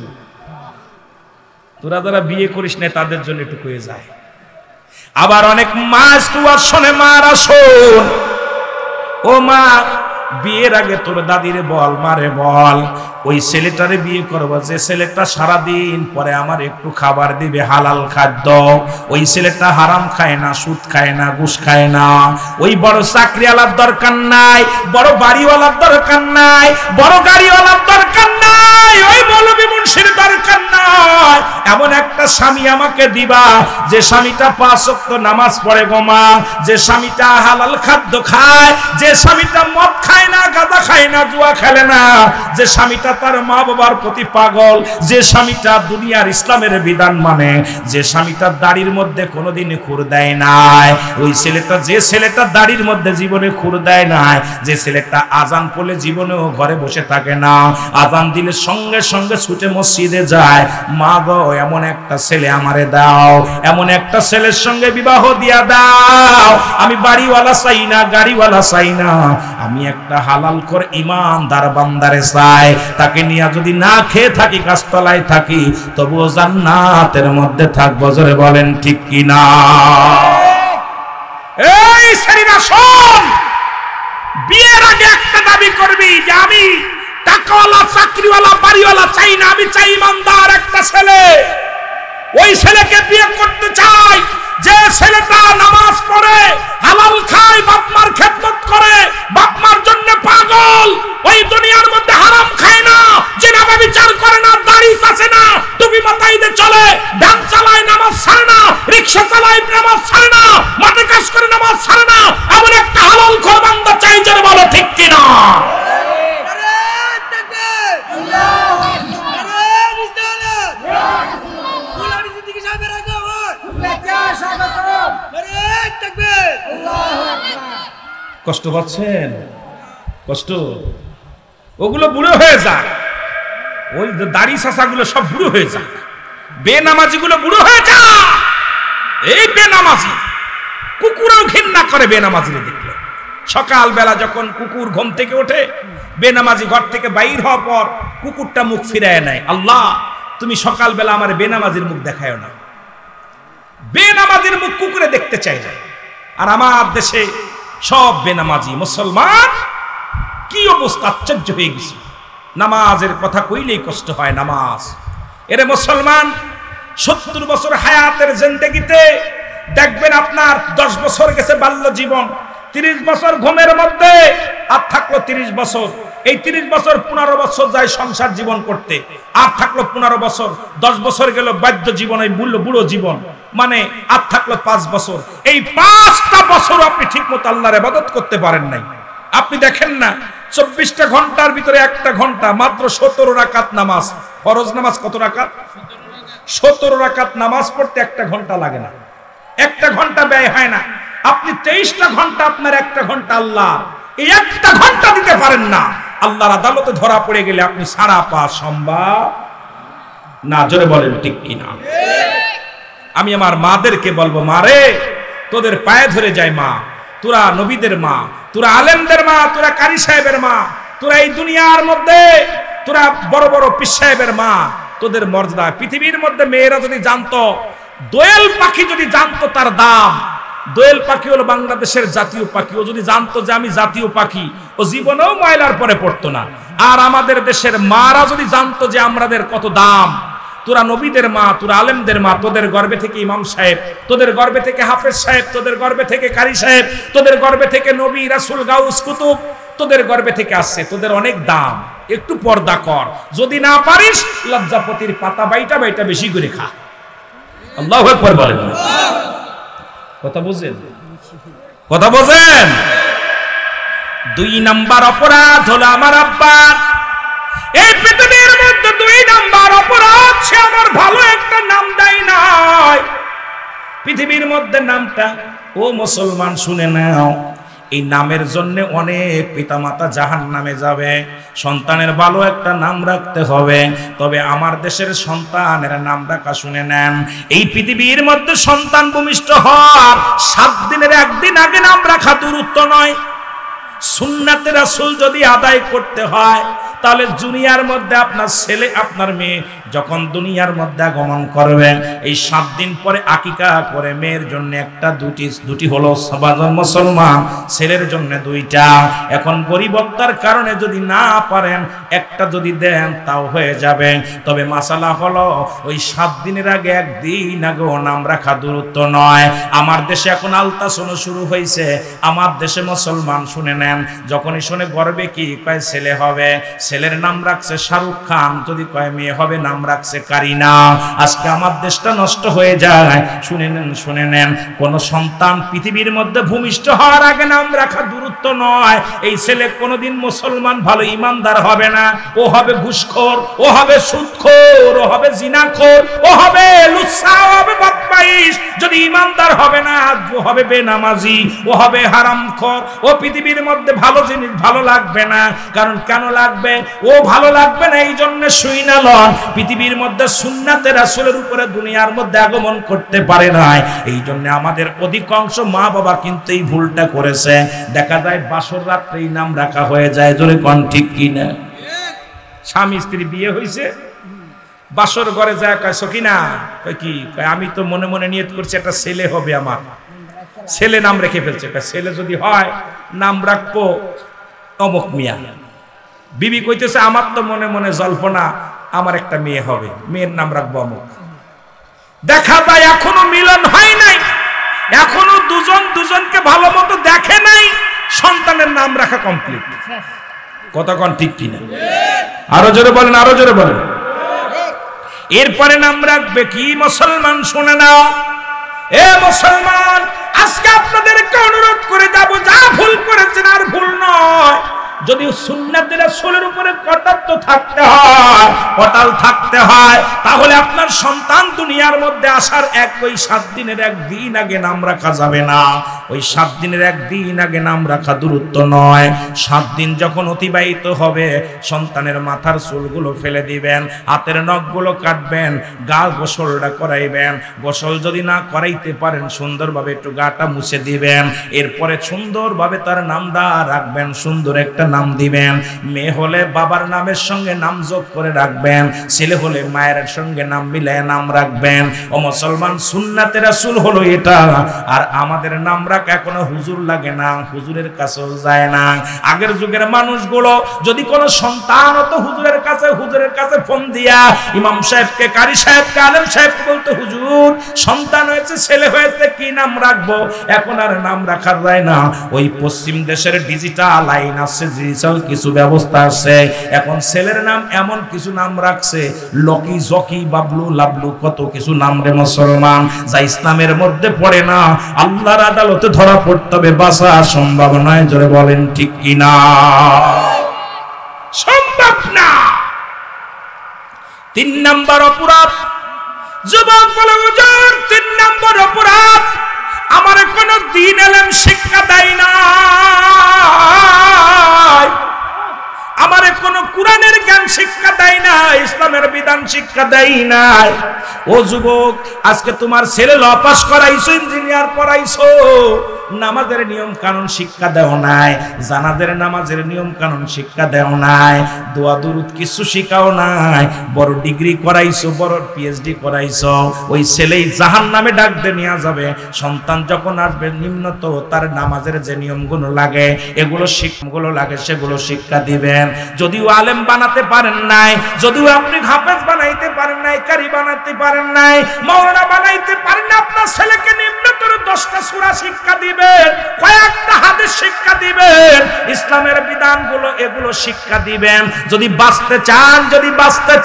তোরা যারা বিয়ে করিস না তাদের জন্য একটু কয়ে যায়। আবার অনেক মা স্কুয়ার শোনে, মারা শোন, ও মা বিয়ের আগে তোর দাদিরে বল, মারে বল, ওই ছেলেটারে বিয়ে করবো যে ছেলেটা সারাদিন পরে আমার একটু খাবার দিবে, হালাল খাদ্য। ওই ছেলেটা হারাম খায় না, সুদ খায় না, ঘুষ খায় না। ওই বড় চাকরিওয়ালার দরকার নাই, বড় বাড়িওয়ালার দরকার নাই, বড় গাড়িওয়ালার দরকার নাই, ওই মৌলবী মুন্সির দরকার নাই। এমন একটা স্বামী আমাকে দিবা যে স্বামীটা 5 ওয়াক্ত নামাজ পড়ে গো মা, যে স্বামীটা হালাল খাদ্য খায়, যে স্বামীটা মদ খায় না, গাঁজা খায় না, জুয়া খেলে না, যে স্বামীটা তার মা বাবার প্রতি পাগল, যে স্বামীটা দুনিয়ার ইসলামের বিধান মানে, যে স্বামীটা দাড়ির মধ্যে কোনোদিন খুর দেয় নাই। ওই ছেলেটা, যে ছেলেটা দাড়ির মধ্যে জীবনে খুর দেয় নাই, যে ছেলেটা আজান পড়লে জীবনেও ঘরে বসে থাকে না, আজান দিলে সঙ্গে সঙ্গে ছুটে মসজিদে যায়, মা গো এমন একটা ছেলে আমারে দাও, এমন একটা ছেলের সঙ্গে বিবাহ দিয়া দাও। আমি বাড়িওয়ালা চাই না, গাড়িওয়ালা চাই না, আমি একটা হালাল করে ইমানদার বান্দারে চাই। তাকে নিয়ে যদি না খেয়ে থাকি, গাছতলায় থাকি, তবুও জান্নাতের মধ্যে থাকবো। জোরে বলেন ঠিক কিনা? এই ছেলেরা শোন, বিয়ের আগে একটা দাবি করবি যে আমি টাকাওয়ালা, চাকরিওয়ালা, বাড়িওয়ালা চাই না, আমি চাই ইমানদার একটা ছেলে। ওই ছেলেকে বিয়ে করতে চাই যে ছেলেটা নামাজ পড়ে, হালাল খায়, বাপ মার খেদমত করে, বাপ মার জন্য পাগল, ওই দুনিয়ার মধ্যে হারাম খায় না, জিনাবা বিচার করে না, দাড়ি চাচে না, টুপি মাথায় দিয়ে চলে, ভ্যান চালায়, নামাজ ছাড়ে না, রিকশা চালায়, নামাজ ছাড়ে না, মাঠে কাজ করে, নামাজ ছাড়ে না, এমন একটা হালাল খোর বান্দা চাই। যারা বলো ঠিক কিনা? কষ্ট পাচ্ছেন? কষ্ট? ওগুলো বুড়ো হয়ে যাক, ওই দাড়ি চাচাগুলো সব বুড়ো হয়ে যাক, বেনামাজি গুলো বুড়ো হয়ে যাক। এই বেনামাজি কুকুরও ঘৃণা করে বেনামাজিরে দেখলে। সকালবেলা যখন কুকুর ঘুম থেকে ওঠে, বেনামাজি ঘর থেকে বাইর হওয়ার পর কুকুরটা মুখ ফিরায় নেয়, আল্লাহ তুমি সকালবেলা আমার বেনামাজির মুখ দেখায় না। বেনামাজির মুখ কুকুরে দেখতে চাই না। আর আমার দেশে সব বেনামাজি মুসলমান, কি অবস্থা, আশ্চর্য হয়ে গেছে। নামাজের কথা কইলেই কষ্ট হয়। নামাজ, এরে মুসলমান, 70 বছর হায়াতের জিন্দেগিতে দেখবেন আপনার 10 বছর গেছে বাল্য জীবন, 30 বছর ঘুমের মধ্যে, আর থাকলো 30 বছর। এই 30 বছর 15 বছর যায় সংসার জীবন করতে, আর থাকলো 15 বছর। 10 বছর গেল বাধ্য জীবন, এই বুড়ো জীবন, মানে আর থাকলো 5 বছর। এই 5টা বছর আপনি ঠিক মতো আল্লাহর ইবাদত করতে পারেন নাই। আপনি দেখেন না, 24টা ঘন্টার ভিতরে 1টা ঘন্টা মাত্র 17 রাকাত নামাজ। ফরজ নামাজ কত রাকাত? 17 রাকাত নামাজ পড়তে 1টা ঘন্টা লাগে না, 1টা ঘন্টা ব্যয় হয় না। আপনি 23টা ঘন্টা, আপনার 1টা ঘন্টা আল্লাহ, এই 1টা ঘন্টা দিতে পারেন না, আল্লাহর আদালতে ধরা পড়ে গেলে আপনি সারা পাওয়া সম্ভব না। জোরে বলেন ঠিক কিনা? আমি আমার মাদেরকে বলবো, মারে তোদের পায়ে ধরে যায় মা, তোরা নবীদের মা, তোরা আলেমদের মা, তোরা কারি সাহেবের মা, তোরা এই দুনিয়ার মধ্যে তোরা বড় বড় পীর সাহেবের মা, তোদের মর্যাদা পৃথিবীর মধ্যে মেয়েরা যদি জানতো, দোয়েল পাখি যদি জানতো তার দাম, দোয়েল পাখি হলো বাংলাদেশের জাতীয় পাখি, ও যদি জানতো যে আমি জাতীয় পাখি, ও জীবনেও ময়লার পরে পড়তো না। আর আমাদের দেশের মারা যদি জানতো যে আমাদের কত দাম, তোরা নবীদের মা, তোরা আলেমদের মা, তোদের গর্ভে থেকে ইমাম সাহেব, তোদের গর্ভে থেকে হাফেজ সাহেব, তোদের গর্ভে থেকে কারি সাহেব, তোদের গর্ভে থেকে নবী, রাসূল, গাউস, কুতুব, তোদের গর্ভে থেকে আসছে, তোদের অনেক দাম। একটু পর্দা কর, যদি না পারিস লজ্জাপতির পাতা বাইটা বাইটা বেশি করে খা। আল্লাহু আকবার বলেন। কথা বুঝেন? কথা বোঝেন? 2 নাম্বার অপরাধ হলো আমার আব্বার। এই পৃথিবীর মধ্যে 2 নাম্বার অপরাধ, সে আমার ভালো একটা নাম দেয় নাই পৃথিবীর মধ্যে। নামটা, ও মুসলমান শুনে নাও, এই নামের জন্য অনেক পিতামাতা জাহান্নামে যাবে। সন্তানের ভালো একটা নাম রাখতে হবে। তবে আমার দেশের সন্তানের নাম রাখা শুনে নেন, এই পৃথিবীর মধ্যে সন্তান ভূমিষ্ঠ হওয়ার 7 দিনের একদিন আগে নাম রাখা দূরত্ব নয়। সুন্নাতে রাসূল যদি আদায় করতে হয়, তাহলে দুনিয়ার মধ্যে আপনার ছেলে আপনার মেয়ে যখন দুনিয়ার মধ্যে আগমন করবে, এই 7 দিন পরে আকিকা করে মেয়ের জন্য একটা দুটি হলো সবাজন মুসলমান, ছেলের জন্য 2টা। এখন গরিবত্বের কারণে যদি না পারেন, একটা যদি দেন তাও হয়ে যাবে। তবে মাসালা হলো ওই 7 দিনের আগে একদিন আগেও নাম রাখা দূরত্ব নয়। আমার দেশে এখন আলতাসনও শুরু হয়েছে। আমার দেশে মুসলমান শুনে নেন, যখনই শুনে গর্বে কি কয় ছেলে হবে, ছেলের নাম রাখছে শাহরুখ খান, যদি কয় মেয়ে হবে নাম রাখছে কারিনা। আজকে আমার দেশটা নষ্ট হয়ে যায়। শুনে নেন, কোন সন্তান পৃথিবীর মধ্যে ভূমিষ্ঠ হওয়ার আগে নাম রাখা দূরত্ব নয়। এই ছেলে কোনোদিন মুসলমান ভালো ইমানদার হবে না, ও হবে ঘুষখোর, ও হবে সুদখোর, ও হবে জিনাখোর, ও হবে লুচ্ছা, ও হবে বদমাইশ। যদি ইমানদার হবে না, ও হবে বেনামাজি, ও হবে হারামখোর। ও পৃথিবীর মধ্যে ভালো জিনিস ভালো লাগবে না। কারণ কেন লাগবে? ও ভালো লাগবে না এই জন্য শুই না লন, পৃথিবীর মধ্যে সুন্নাতে রাসূলের উপরে দুনিয়ার মধ্যে আগমন করতে পারে নাই। এই জন্য আমাদের অধিকাংশ মা বাবা কিন্তু এই ভুলটা করেছে। দেখা যায় বাসর রাত্রেই নাম রাখা হয়ে যায়। জোরে কোন ঠিক কিনা? স্বামী স্ত্রী বিয়ে হয়েছে, বাসর ঘরে যায় কয় সকিনা, কয় কি? কয় আমি তো মনে মনে নিয়ত করছি একটা ছেলে হবে আমার। ছেলে নাম রেখে ফেলছে। কয় ছেলে যদি হয় নাম রাখবো অমুক মিয়া। বিবি কইতেছে আমার তো মনে মনে জল্পনা আমার একটা মেয়ে হবে, মেয়ের নাম রাখবো অমুক। দেখা যায় এখনো মিলন হয় নাই, এখনো দুজনকে ভালো মতো দেখে নাই, সন্তানের নাম রাখা কমপ্লিট। কতক্ষণ ঠিক কিনা? আরো জোরে বলেন, আরো জোরে বলেন। এরপরে নাম রাখবে কি? মুসলমান শুনে নাও, এ মুসলমান, আজকে আপনাদেরকে অনুরোধ করে যাব, যা ভুল করেছেন আর ভুল নয়। যদি সুন্নাতের রাসূলের উপরে কটাক্ষ থাকতে হয়, অটল থাকতে হয়, তাহলে আপনার সন্তান দুনিয়ার মধ্যে আসার ওই 7 দিনের একদিন আগে নাম রাখা যাবে না। ওই 7 দিনের একদিন আগে নাম রাখা দূরত্ব নয়। 7 দিন যখন অতিবাহিত হবে, সন্তানের মাথার চুলগুলো ফেলে দিবেন, হাতের নখগুলো কাটবেন, গা গোসলটা করাইবেন। গোসল যদি না করাইতে পারেন, সুন্দরভাবে একটু গাটা মুছে দিবেন। এরপরে সুন্দরভাবে তার নামটা রাখবেন, সুন্দর একটা নাম দিবেন। মেয়ে হলে বাবার নামের সঙ্গে নাম যোগ করে রাখবেন, ছেলে হলে মায়ের সঙ্গে নাম মিলায় নাম রাখবেন। ও মুসলমান, সুন্নাতে রাসূল হলো এটা। আর আমাদের নাম রাখা এখনো হুজুর লাগে না, হুজুরের কাছেও যায় না। আগের যুগের মানুষগুলো যদি কোনো সন্তান হতো, হুজুরের কাছে ফোন দিয়া ইমাম সাহেবকে, কারি সাহেবকে, আলেম সাহেবকে বলতো, হুজুর সন্তান হয়েছে, ছেলে হয়েছে, কি নাম রাখবো? এখন আর নাম রাখা যায় না। ওই পশ্চিম দেশের ডিজিটাল আইন আছে, ডিজিটাল কিছু ব্যবস্থা আছে। এখন ছেলের নাম এমন কিছু নাম রাখছে, লকি, জকি, বাবলু, লাবলু, কত কিছু নাম রে মুসলমান, যা ইসলামের মধ্যে পড়ে না। আল্লাহর আদালতে ধরা পড়তে হবে, বাঁচা সম্ভব নয়। জোরে বলেন ঠিক কিনা? সম্ভব না। 3 নাম্বার অপরাধ, যুবক বলে হুজুর 3 নাম্বার অপরাধ, আমার কোন দ্বীন ইলম শিক্ষা দেয় না, আমারে কোন কোরআনের জ্ঞান শিক্ষা দেয় না, ইসলামের বিধান শিক্ষা দেয় না। ও যুবক, আজকে তোমার ছেলে ল পাস করাইছো, ইঞ্জিনিয়ার পড়াইছো, নামাজের নিয়ম কানুন শিক্ষা দেও নাই, জানাজার নামাজের নিয়ম কানুন শিক্ষা দেও নাই, দোয়া দুরুদ কিছু শিখাও নাই, বড় ডিগ্রি করাইছো, বড় পিএইচডি করাইছো, ওই ছেলেই জাহান্নামে ডাক দিয়ে নিয়ে যাবে। সন্তান যখন আসবে, নিম্নত তার নামাজের যে নিয়মগুলো লাগে, এগুলো শিক্ষাগুলো লাগে, সেগুলো শিক্ষা দিবেন। যদিও আলেম বানাতে পারেন নাই, যদিও আপনি হাফেজ বানাইতে পারেন নাই, কারি বানাতে পারেন নাই, মাওলানা বানাইতে পারেন না, আপনার ছেলেকে নিম্নতর 10টা সূরা শিক্ষা দিবেন, কয়েকটা হাদিস শিক্ষা দিবেন, ইসলামের বিধানগুলো এগুলো শিক্ষা দিবেন। যদি বাঁচতে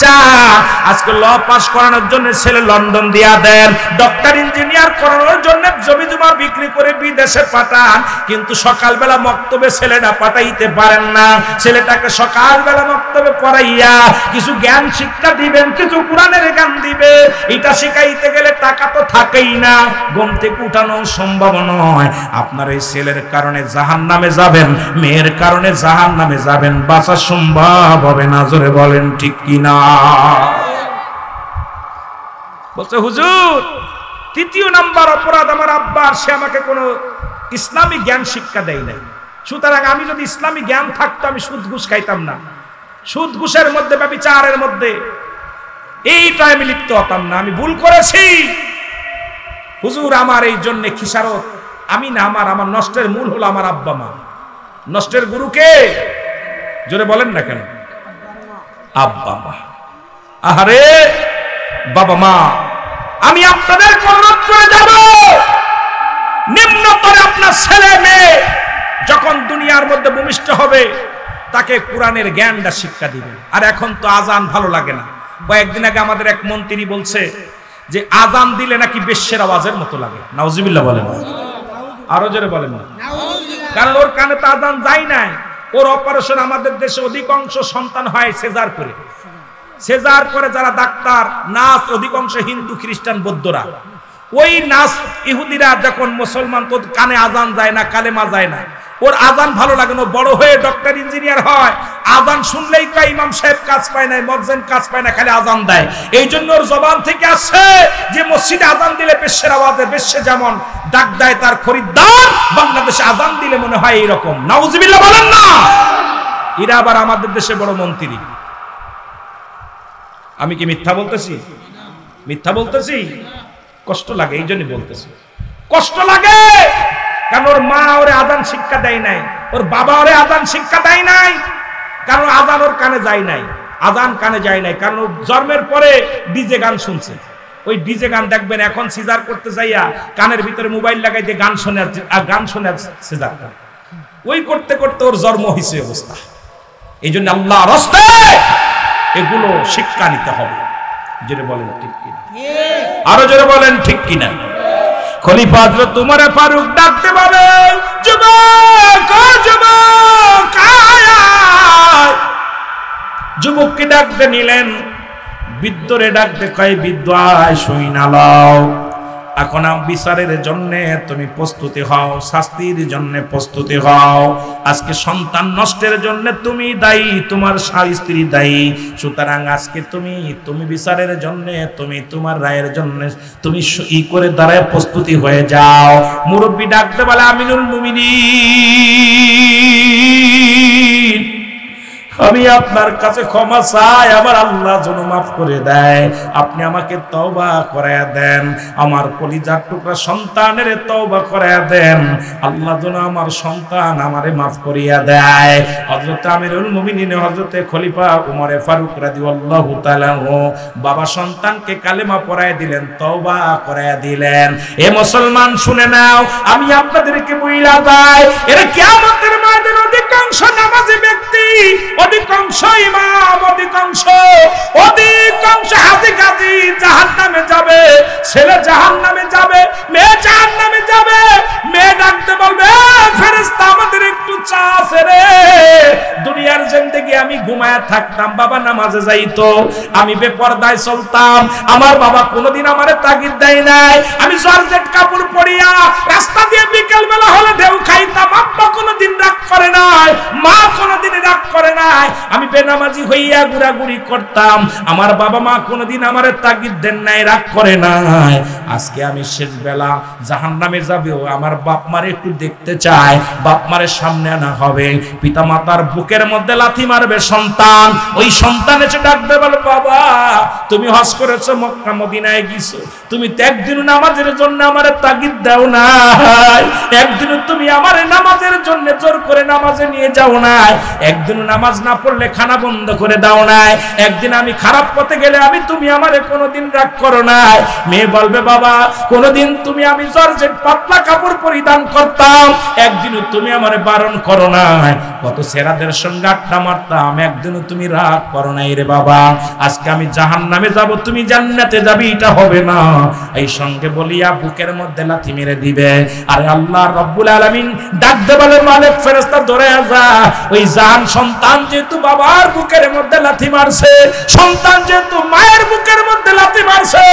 চান, আজকে ল পাস করানোর জন্য ছেলে লন্ডন দিয়া দেন, ডক্টর ইঞ্জিনিয়ার করানোর জন্য জমি জমার বিক্রি করে বিদেশে পাঠান, কিন্তু সকালবেলা মক্তবে ছেলেটা পাঠাইতে পারেন না। ছেলেটাকে সকালবেলা মক্তবে পড়াইয়া কিছু জ্ঞান শিক্ষা দিবেন, কিছু কোরআনের জ্ঞান দিবে। এটা শিখাইতে গেলে টাকা তো থাকেই না, ঘুম থেকে উঠানো সম্ভব নয়। আপনার এই ছেলের কারণে জাহান্নামে যাবেন, মেয়ের কারণে জাহান্নামে যাবেন, বাঁচা সম্ভব হবে না। জোরে বলেন ঠিক কিনা? বলছে হুজুর, তৃতীয় নাম্বার অপরাধ আমার আব্বার, সে আমাকে কোনো ইসলামী জ্ঞান শিক্ষা দেয় নাই। সুতরাং আমি যদি ইসলামী জ্ঞান থাকতো আমি সুদ ঘুষ খাইতাম না, সুদ ঘুষের মধ্যে ব্যভিচারের মধ্যে এইটা আমি লিপ্ত হতাম না। আমি ভুল করেছি হুজুর, আমার এই জন্য খিসারত আমি না, আমার নষ্টের মূল হলো আমার আব্বা মা। নষ্টের গুরুকে জোরে বলেন না কেন? আব্বা মা। আহারে বাবা মা, আমি আপনাদের অনুরোধ করে যাব, নিম্নতরে আপনার ছেলে মেয়ে যখন দুনিয়ার মধ্যে ভূমিষ্ঠ হবে তাকে কোরআনের জ্ঞানটা শিক্ষা দিবেন। আর এখন তো আজান ভালো লাগে না। কয়েকদিন আগে আমাদের এক মন্ত্রী বলছে যে আজান দিলে নাকি বেশ্যের আওয়াজের মতো লাগে। নাউজুবিল্লাহ বলেন, আরো জোরে বলেন না। কারণ ওর কানে তো আজান যায় নাই। ওর অপারেশন আমাদের দেশে অধিকাংশ সন্তান হয় সেজার করে। সেজার করে যারা ডাক্তার, নার্স, অধিকাংশ হিন্দু, খ্রিস্টান, বৌদ্ধরা। ওই নার্স ইহুদিরা যখন মুসলমান, তো কানে আজান যায় না, কালেমা যায় না। ওর আজান ভালো লাগে না, বড় হয়ে ডক্টর ইঞ্জিনিয়ার হয়, আজান শুনলেই কয় ইমাম সাহেব কাজ পায় না, মুয়াজ্জিন কাজ পায় না, খালি আজান দেয়। এই জন্য ওর জবান থেকে আসে যে মসজিদে আজান দিলে বেশ্যের আওয়াজে, বেশ্যে যেমন ডাক দেয় তার খরিদ্দার, বাংলাদেশে আজান দিলে মনে হয় এইরকম। নাউজুবিল্লাহ বলেন না। এরা আবার আমাদের দেশে বড় মন্ত্রী। আমি কি মিথ্যা বলতেছি? মিথ্যা বলতেছি? কষ্ট লাগে, এই জন্য বলতেছি। কষ্ট লাগে কারণ ওর মা ওরে আজান শিক্ষা দেয় নাই, ওর বাবা ওরে আজান শিক্ষা দেয় নাই, কারণ আজান ওর কানে যায় নাই। আজান কানে যায় নাই কারণ জন্মের পরে ডিজে গান শুনছে। ওই ডিজে গান দেখবেন এখন সিজার করতে যাইয়া কানের ভিতরে মোবাইল লাগাই দিয়ে গান শুনে, আর গান শুনে সিজার করে। ওই করতে করতে ওর জন্ম হয়েছে অবস্থা। এই জন্য আল্লাহর রাস্তায় এগুলো শিক্ষা নিতে হবে। জোরে বলেন ঠিক কিনা? আরো জোরে বলেন ঠিক কিনা? খলিফা হযরত উমর ফারুক ডাকতে বলে, যুবক ও যুবক আয়। যুবককে ডাকতে নিলেন, বৃদ্ধরে ডাকতে কয়, বৃদ্ধ আয়, শুইনা লও। এখন বিচারের জন্য তুমি প্রস্তুতি হও, শাস্তির জন্য প্রস্তুতি হও। আজকে সন্তান নষ্টের জন্য তুমি দায়ী, তোমার স্ত্রী দায়ী। সুতরাং আজকে তুমি বিচারের জন্য, তুমি তোমার রায়ের জন্য তুমি ই করে দাঁড়ায় প্রস্তুতি হয়ে যাও। মুরব্বী ডাকতে বলে, আমিনুল মুমিনিন, আমি আপনার কাছে ক্ষমা চাই, আমার আল্লাহ যেন মাফ করে দেয়। আপনি আমাকে তওবা করায়া দেন, আমার কলিজার টুকরা সন্তানের তওবা করায়া দেন। আল্লাহ যেন আমার সন্তান আমারে মাফ করিয়া দেয়। হযরত আমিরুল মুমিনিন হযরত খলিফা উমর ফারুক রাদিয়াল্লাহু তাআলা বাবা সন্তানকে কালেমা পড়ায় দিলেন, তওবা করায়া দিলেন। এ মুসলমান শুনে নাও, আমি আপনাদেরকে বইলা যাই, এর কিয়ামতের ময়দানে অধিকাংশ নামাজি ব্যক্তি, অধিকাংশ ইমাম, অধিকাংশ হাজি গাজী জাহান্নামে যাবে। ছেলে জাহান্নামে যাবে, মেয়ে জাহান্নামে যাবে। মেয়ে ডাকতে বলবে, ফেরেশতা আমাদের একটু চা আছে রে। দুনিয়ার জিন্দেগি আমি ঘুমায় থাকতাম, বাবা নামাজে যাইতো, আমি বেপরদায় চলতাম, আমার বাবা কোনোদিন আমারে তাগিদ দেয় নাই। আমি জর্জেট কাপড় পরিয়া রাস্তা দিয়ে বিকেল বেলা হলে ঢেউ খাইতাম, আব্বা কোনোদিন রাগ করে নাই, মা কোনোদিন রাগ করে নাই। আমি বেনামাজি হইয়া ঘোরাঘুরি করতাম, আমার বাবা মা কোনোদিন আমারে তাগিদ দেন নাই, রাগ করে নাই। আজকে আমি শেষ বেলা জাহান্নামে যাবেও আমার বাপ মারে একটু দেখতে চাই। বাপ মারের সামনে আনা হবে, পিতা মাতার বুকের মধ্যে লাথি মারবে সন্তান। ওই সন্তান এসে ডাকবে, বলে, বাবা তুমি হজ করেছো, মক্কা মদিনায় গেছো, তুমি তো একদিন নামাজের জন্য আমারে তাগিদ দাও নাই, একদিন তুমি আমার নামাজের জন্য জোর করে নামাজে নিয়ে যাও না, একদিন নামাজ না পড়লে খানা বন্ধ করে দাও না, একদিন আমি খারাপ পথে গেলে তুমি আমারে কোনোদিন রাগ করো না। মেয়ে বলবে বাবা কোনোদিন তুমি আমি জর্জেট পাতলা কাপড় পরিধান করতাম, একদিনও তুমি আমারে বারণ করো না। কত সেরাদের সঙ্গে আড্ডা মারতাম, একদিনও তুমি রাগ করো নাই রে বাবা। আজকে আমি জাহান্নামে যাব, তুমি জান্নাতে যাবি, এটা হবে না। এই সঙ্গে বলিয়া বুকের মধ্যে লাথি মেরে দিবে। আরে আল্লাহ রব্বুল আলামিন ডাকতে বলে মালিক ফেরেশতা ধরে যা, ওই জান সন্তান যেহেতু বাবার বুকের মধ্যে লাথি মারছে, সন্তান যেহেতু মায়ের বুকের মধ্যে লাথি মারছে,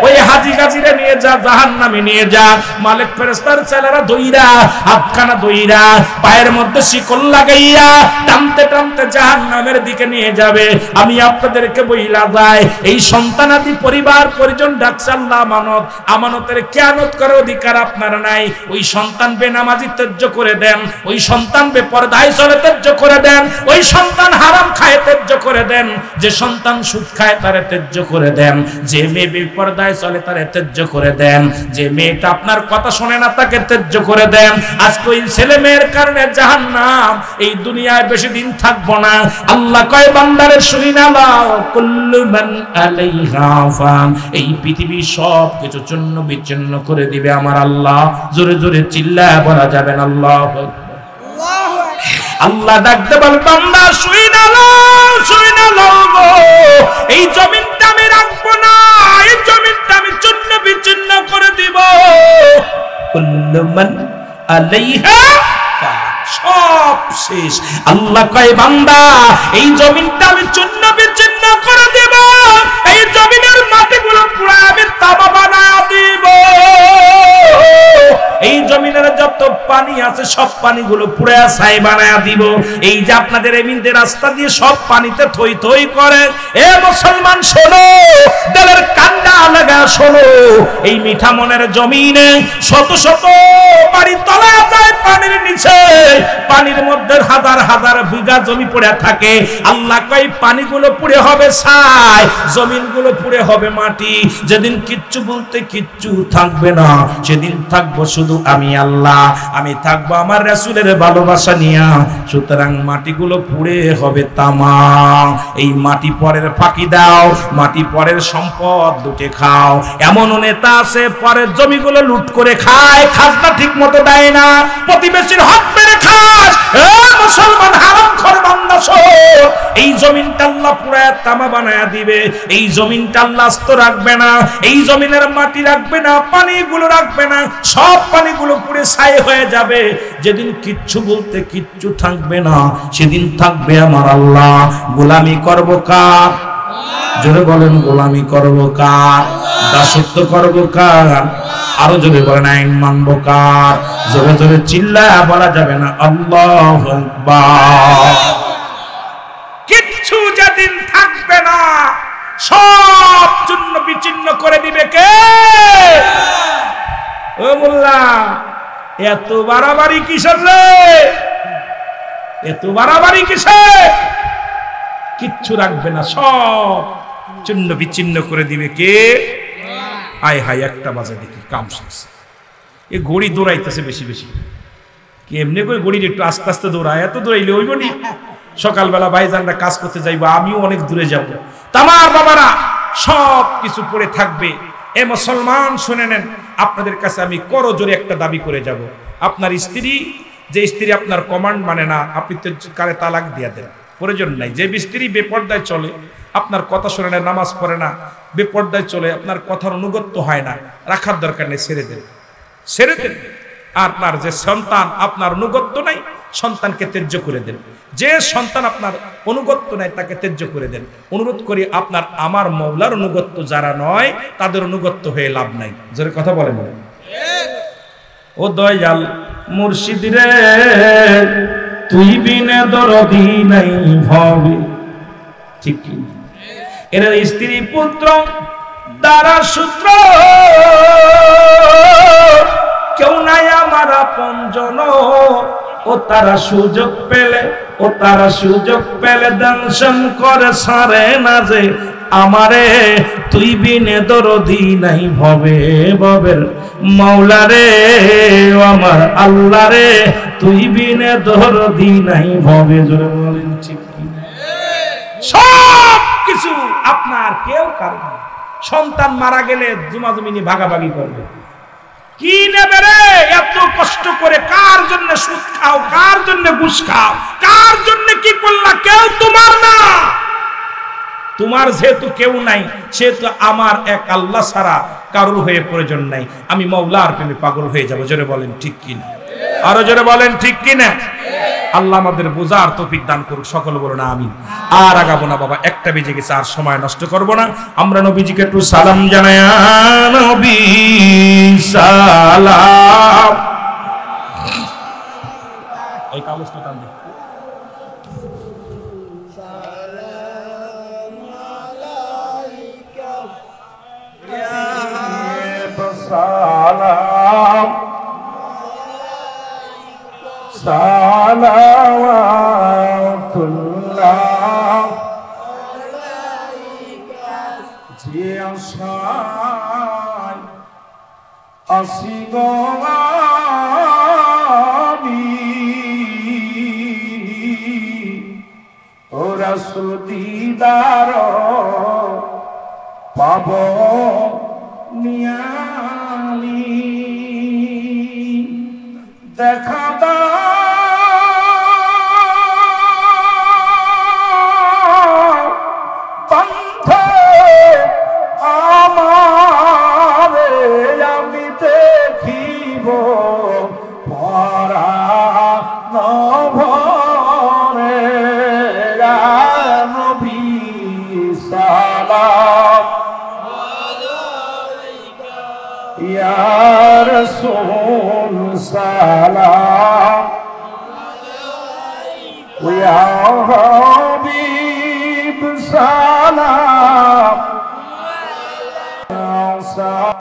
ওই হাজি গাজিরে নিয়ে যা, জাহান্নামে নিয়ে যা। মালিক ফেরেশতার ছেলেরা দইরা হাতখানা দইরা পায়ের মধ্যে শিকল লাগাইয়া টানতে টানতে জাহান্নামের দিকে নিয়ে যাবে। আমি আপনাদেরকে বইলা যাই, এই সন্তানাদি পরিবার পরিজন ডাকছে আল্লাহ আমানত, আমানতের খেয়ানত করার অধিকার আপনার নাই। ওই সন্তান বেনামাজি ত্যায্য করে দেন, ওই সন্তান বেপরদায় চলে ত্যায্য করে দেন, ওই সন্তান হারাম খায় ত্যায্য করে দেন, যে সন্তান সুদ খায় তারে ত্যায্য করে দেন, যে মেয়ে বেপরদায় চলে তারে ত্যায্য করে দেন, যে মেয়েটা আপনার কথা শোনে না তাকে ত্যায্য করে দেন। আজকে ওই ছেলে মেয়ের কারণে জাহান্নাম, এই দুনিয়ায় বেশি দিন থাকবো না। আল্লাহ কয় বান্দারে শুনি না লাও কুল্লু মান আলাইহা ফান, এই পৃথিবী সব কিছু চূর্ণ বিচ্ছিন্ন করে দিবে আমার আল্লাহ। জোরে জোরে চিল্লায় বলা যাবেন আল্লাহু আকবার। আল্লাহ ডাকতে বল বান্দা শুই না লাও, এই জমিনটা আমি রাখবো না, এই জমিনটা আমি চূর্ণ বিচ্ছিন্ন করে দিব। কুল্লু মান আলাইহা সব শেষ। আল্লাহ কয় বান্দা এই জমিনটা আমি চূর্ণ বিচ্ছিন্ন করে দেব, এই জমিনের মাটিগুলো পুরো আমি তামা বানায় দিব, এই জমিনের যত পানি আছে সব পানিগুলো পুড়ে ছাই বানায় দিব। এই যে আপনাদের এমনিতে রাস্তা দিয়ে সব পানিতে থই থই করে, এ মুসলমান শোনো, দিলের কান্না লাগা শোনো, এই মিঠা মনের জমিনে শত শত বাড়ি তলা যায় পানির নিচে, পানির মধ্যে হাজার হাজার বিঘা জমি পড়ে থাকে। আল্লাহ কয় পানিগুলো পুড়ে হবে ছাই, জমিনগুলো পুড়ে হবে মাটি। যেদিন কিচ্ছু বলতে কিচ্ছু থাকবে না, সেদিন থাকবো শুধু আমি আল্লাহ, আমি থাকবো আমার রাসূলের ভালোবাসা নিয়া। সুতরাং মাটিগুলো পুড়ে হবে তামা। এই মাটি পরের ফাঁকি দাও, মাটি পরের সম্পদ লুটে খাও। এমন নেতা আছে পরের জমিগুলো লুট করে খায়, খাজনা ঠিক মতো দেয় না, প্রতিবেশীর হক মেরে খাস। মুসলমান হারামখোর বান্দা শোন, এই জমিনটা আল্লাহ পুরা তামা বানায়া দিবে, এই জমিনটা আল্লাহ আস্ত রাখবে না, এই জমিনের মাটি রাখবে না, পানিগুলো রাখবে না, সব পানিগুলো পুড়ে ছাই হয়ে যাবে। যেদিন কিচ্ছু বলতে কিচ্ছু থাকবে না, সেদিন থাকবে আমার আল্লাহ। গোলামি করব কার? জোরে বলেন, গোলামি করব কার? দাসত্ব করব কার? আরো জোরে বলেন, আইন মানব কার? জোরে জোরে চিল্লায়া বলা যাবে না আল্লাহু আকবার। কিচ্ছু যেদিন থাকবে না, সব চূর্ণ বিচ্ছিন্ন করে দিবে কে? ও মোল্লা, এত বাড়াবাড়ি কিসের রে? এত বাড়াবাড়ি কিসের? কিচ্ছু রাখবে না, সব চূর্ণ বিচ্ছিন্ন করে দিবে কে? আয় হায়, একটা বাজে দেখি কাম শেষ। এ ঘড়ি দৌড়াইতেছে বেশি বেশি, কি এমনি করে ঘড়ির একটু আস্তে আস্তে দৌড়ায়, এত দৌড়াইলে হইব নি? সকালবেলা ভাইজানরা কাজ করতে যাইবো, আমিও অনেক দূরে যাব, তামার বাবারা সব কিছু পড়ে থাকবে। এ মুসলমান শুনে নেন, আপনাদের কাছে আমি করজোরে একটা দাবি করে যাব। আপনার স্ত্রী, যে স্ত্রী আপনার কমান্ড মানে না, আপনি তো কারে তালাক দিয়া দেন, প্রয়োজন নাই। যে স্ত্রী বেপর্দায় চলে, আপনার কথা শুনে না, নামাজ পড়ে না, বেপর্দায় চলে, আপনার কথার অনুগত্য হয় না, রাখার দরকার নেই, ছেড়ে দেন, ছেড়ে দেন। আপনার যে সন্তান আপনার অনুগত্য নাই, সন্তানকে ত্যায্য করে দেন। যে সন্তান আপনার অনুগত্য নাই তাকে ত্যায্য করে দেন। অনুরোধ করি, আপনার আমার মওলার অনুগত্য যারা নয়, তাদের অনুগত্য হয়ে লাভ নাই। জোরে কথা বলেন। ও দয়াল মুর্শিদ রে, তুই বিনে দরদি নাই ভাবে। ঠিক কি? এর স্ত্রী পুত্র দ্বারা সূত্র কেউ নাই আমার আপনজন, ও তারা সুযোগ পেলে, ও তারা সুযোগ পেলে দংশন করে সারে না যে আমারে তুই বিনে দরদি নাই ভবে ভবের মাওলা রে, আমার আল্লাহ রে তুই বিনে দরদি নাই ভবে। জোরে বলেন ঠিক কি? সব কিছু আপনার, কেউ কারণ। সন্তান মারা গেলে জুমাজমিনি ভাগাভাগি করবে, কি নেবে রে? এত কষ্ট করে কার জন্য সুদ খাও, কার জন্য ঘুষ খাও, কার জন্য কি করলা? কেউ তোমার না। তোমার যেহেতু কেউ নাই, সেহেতু আমার এক আল্লাহ ছাড়া কারোর হয়ে প্রয়োজন নাই। আমি মওলার প্রেমে পাগল হয়ে যাব। জোরে বলেন ঠিক কিনা? আরো জোরে বলেন ঠিক কিনা? আল্লাহ আমাদের বোঝার তৌফিক দান করুক। সকল বলো না আমিন। আর আগাবো না বাবা, একটা বেজে গেছে, আর সময় নষ্ট করব না। আমরা নবীজিকে একটু সালাম জানাই। নবী সালাম। এই কাগজটা টান দে। সালাম সালাওয়াতুল্লাহ যে আশায় আসিব আমি, ও রাসূল দিদার পাব নিয়ালি, দেখা দাও বন্ধে আমারে, আমি দেখিব পরাণ ভরে। নবী সালাম ইয়া রাসূল সালাম, ইয়া হাবিব সালাম।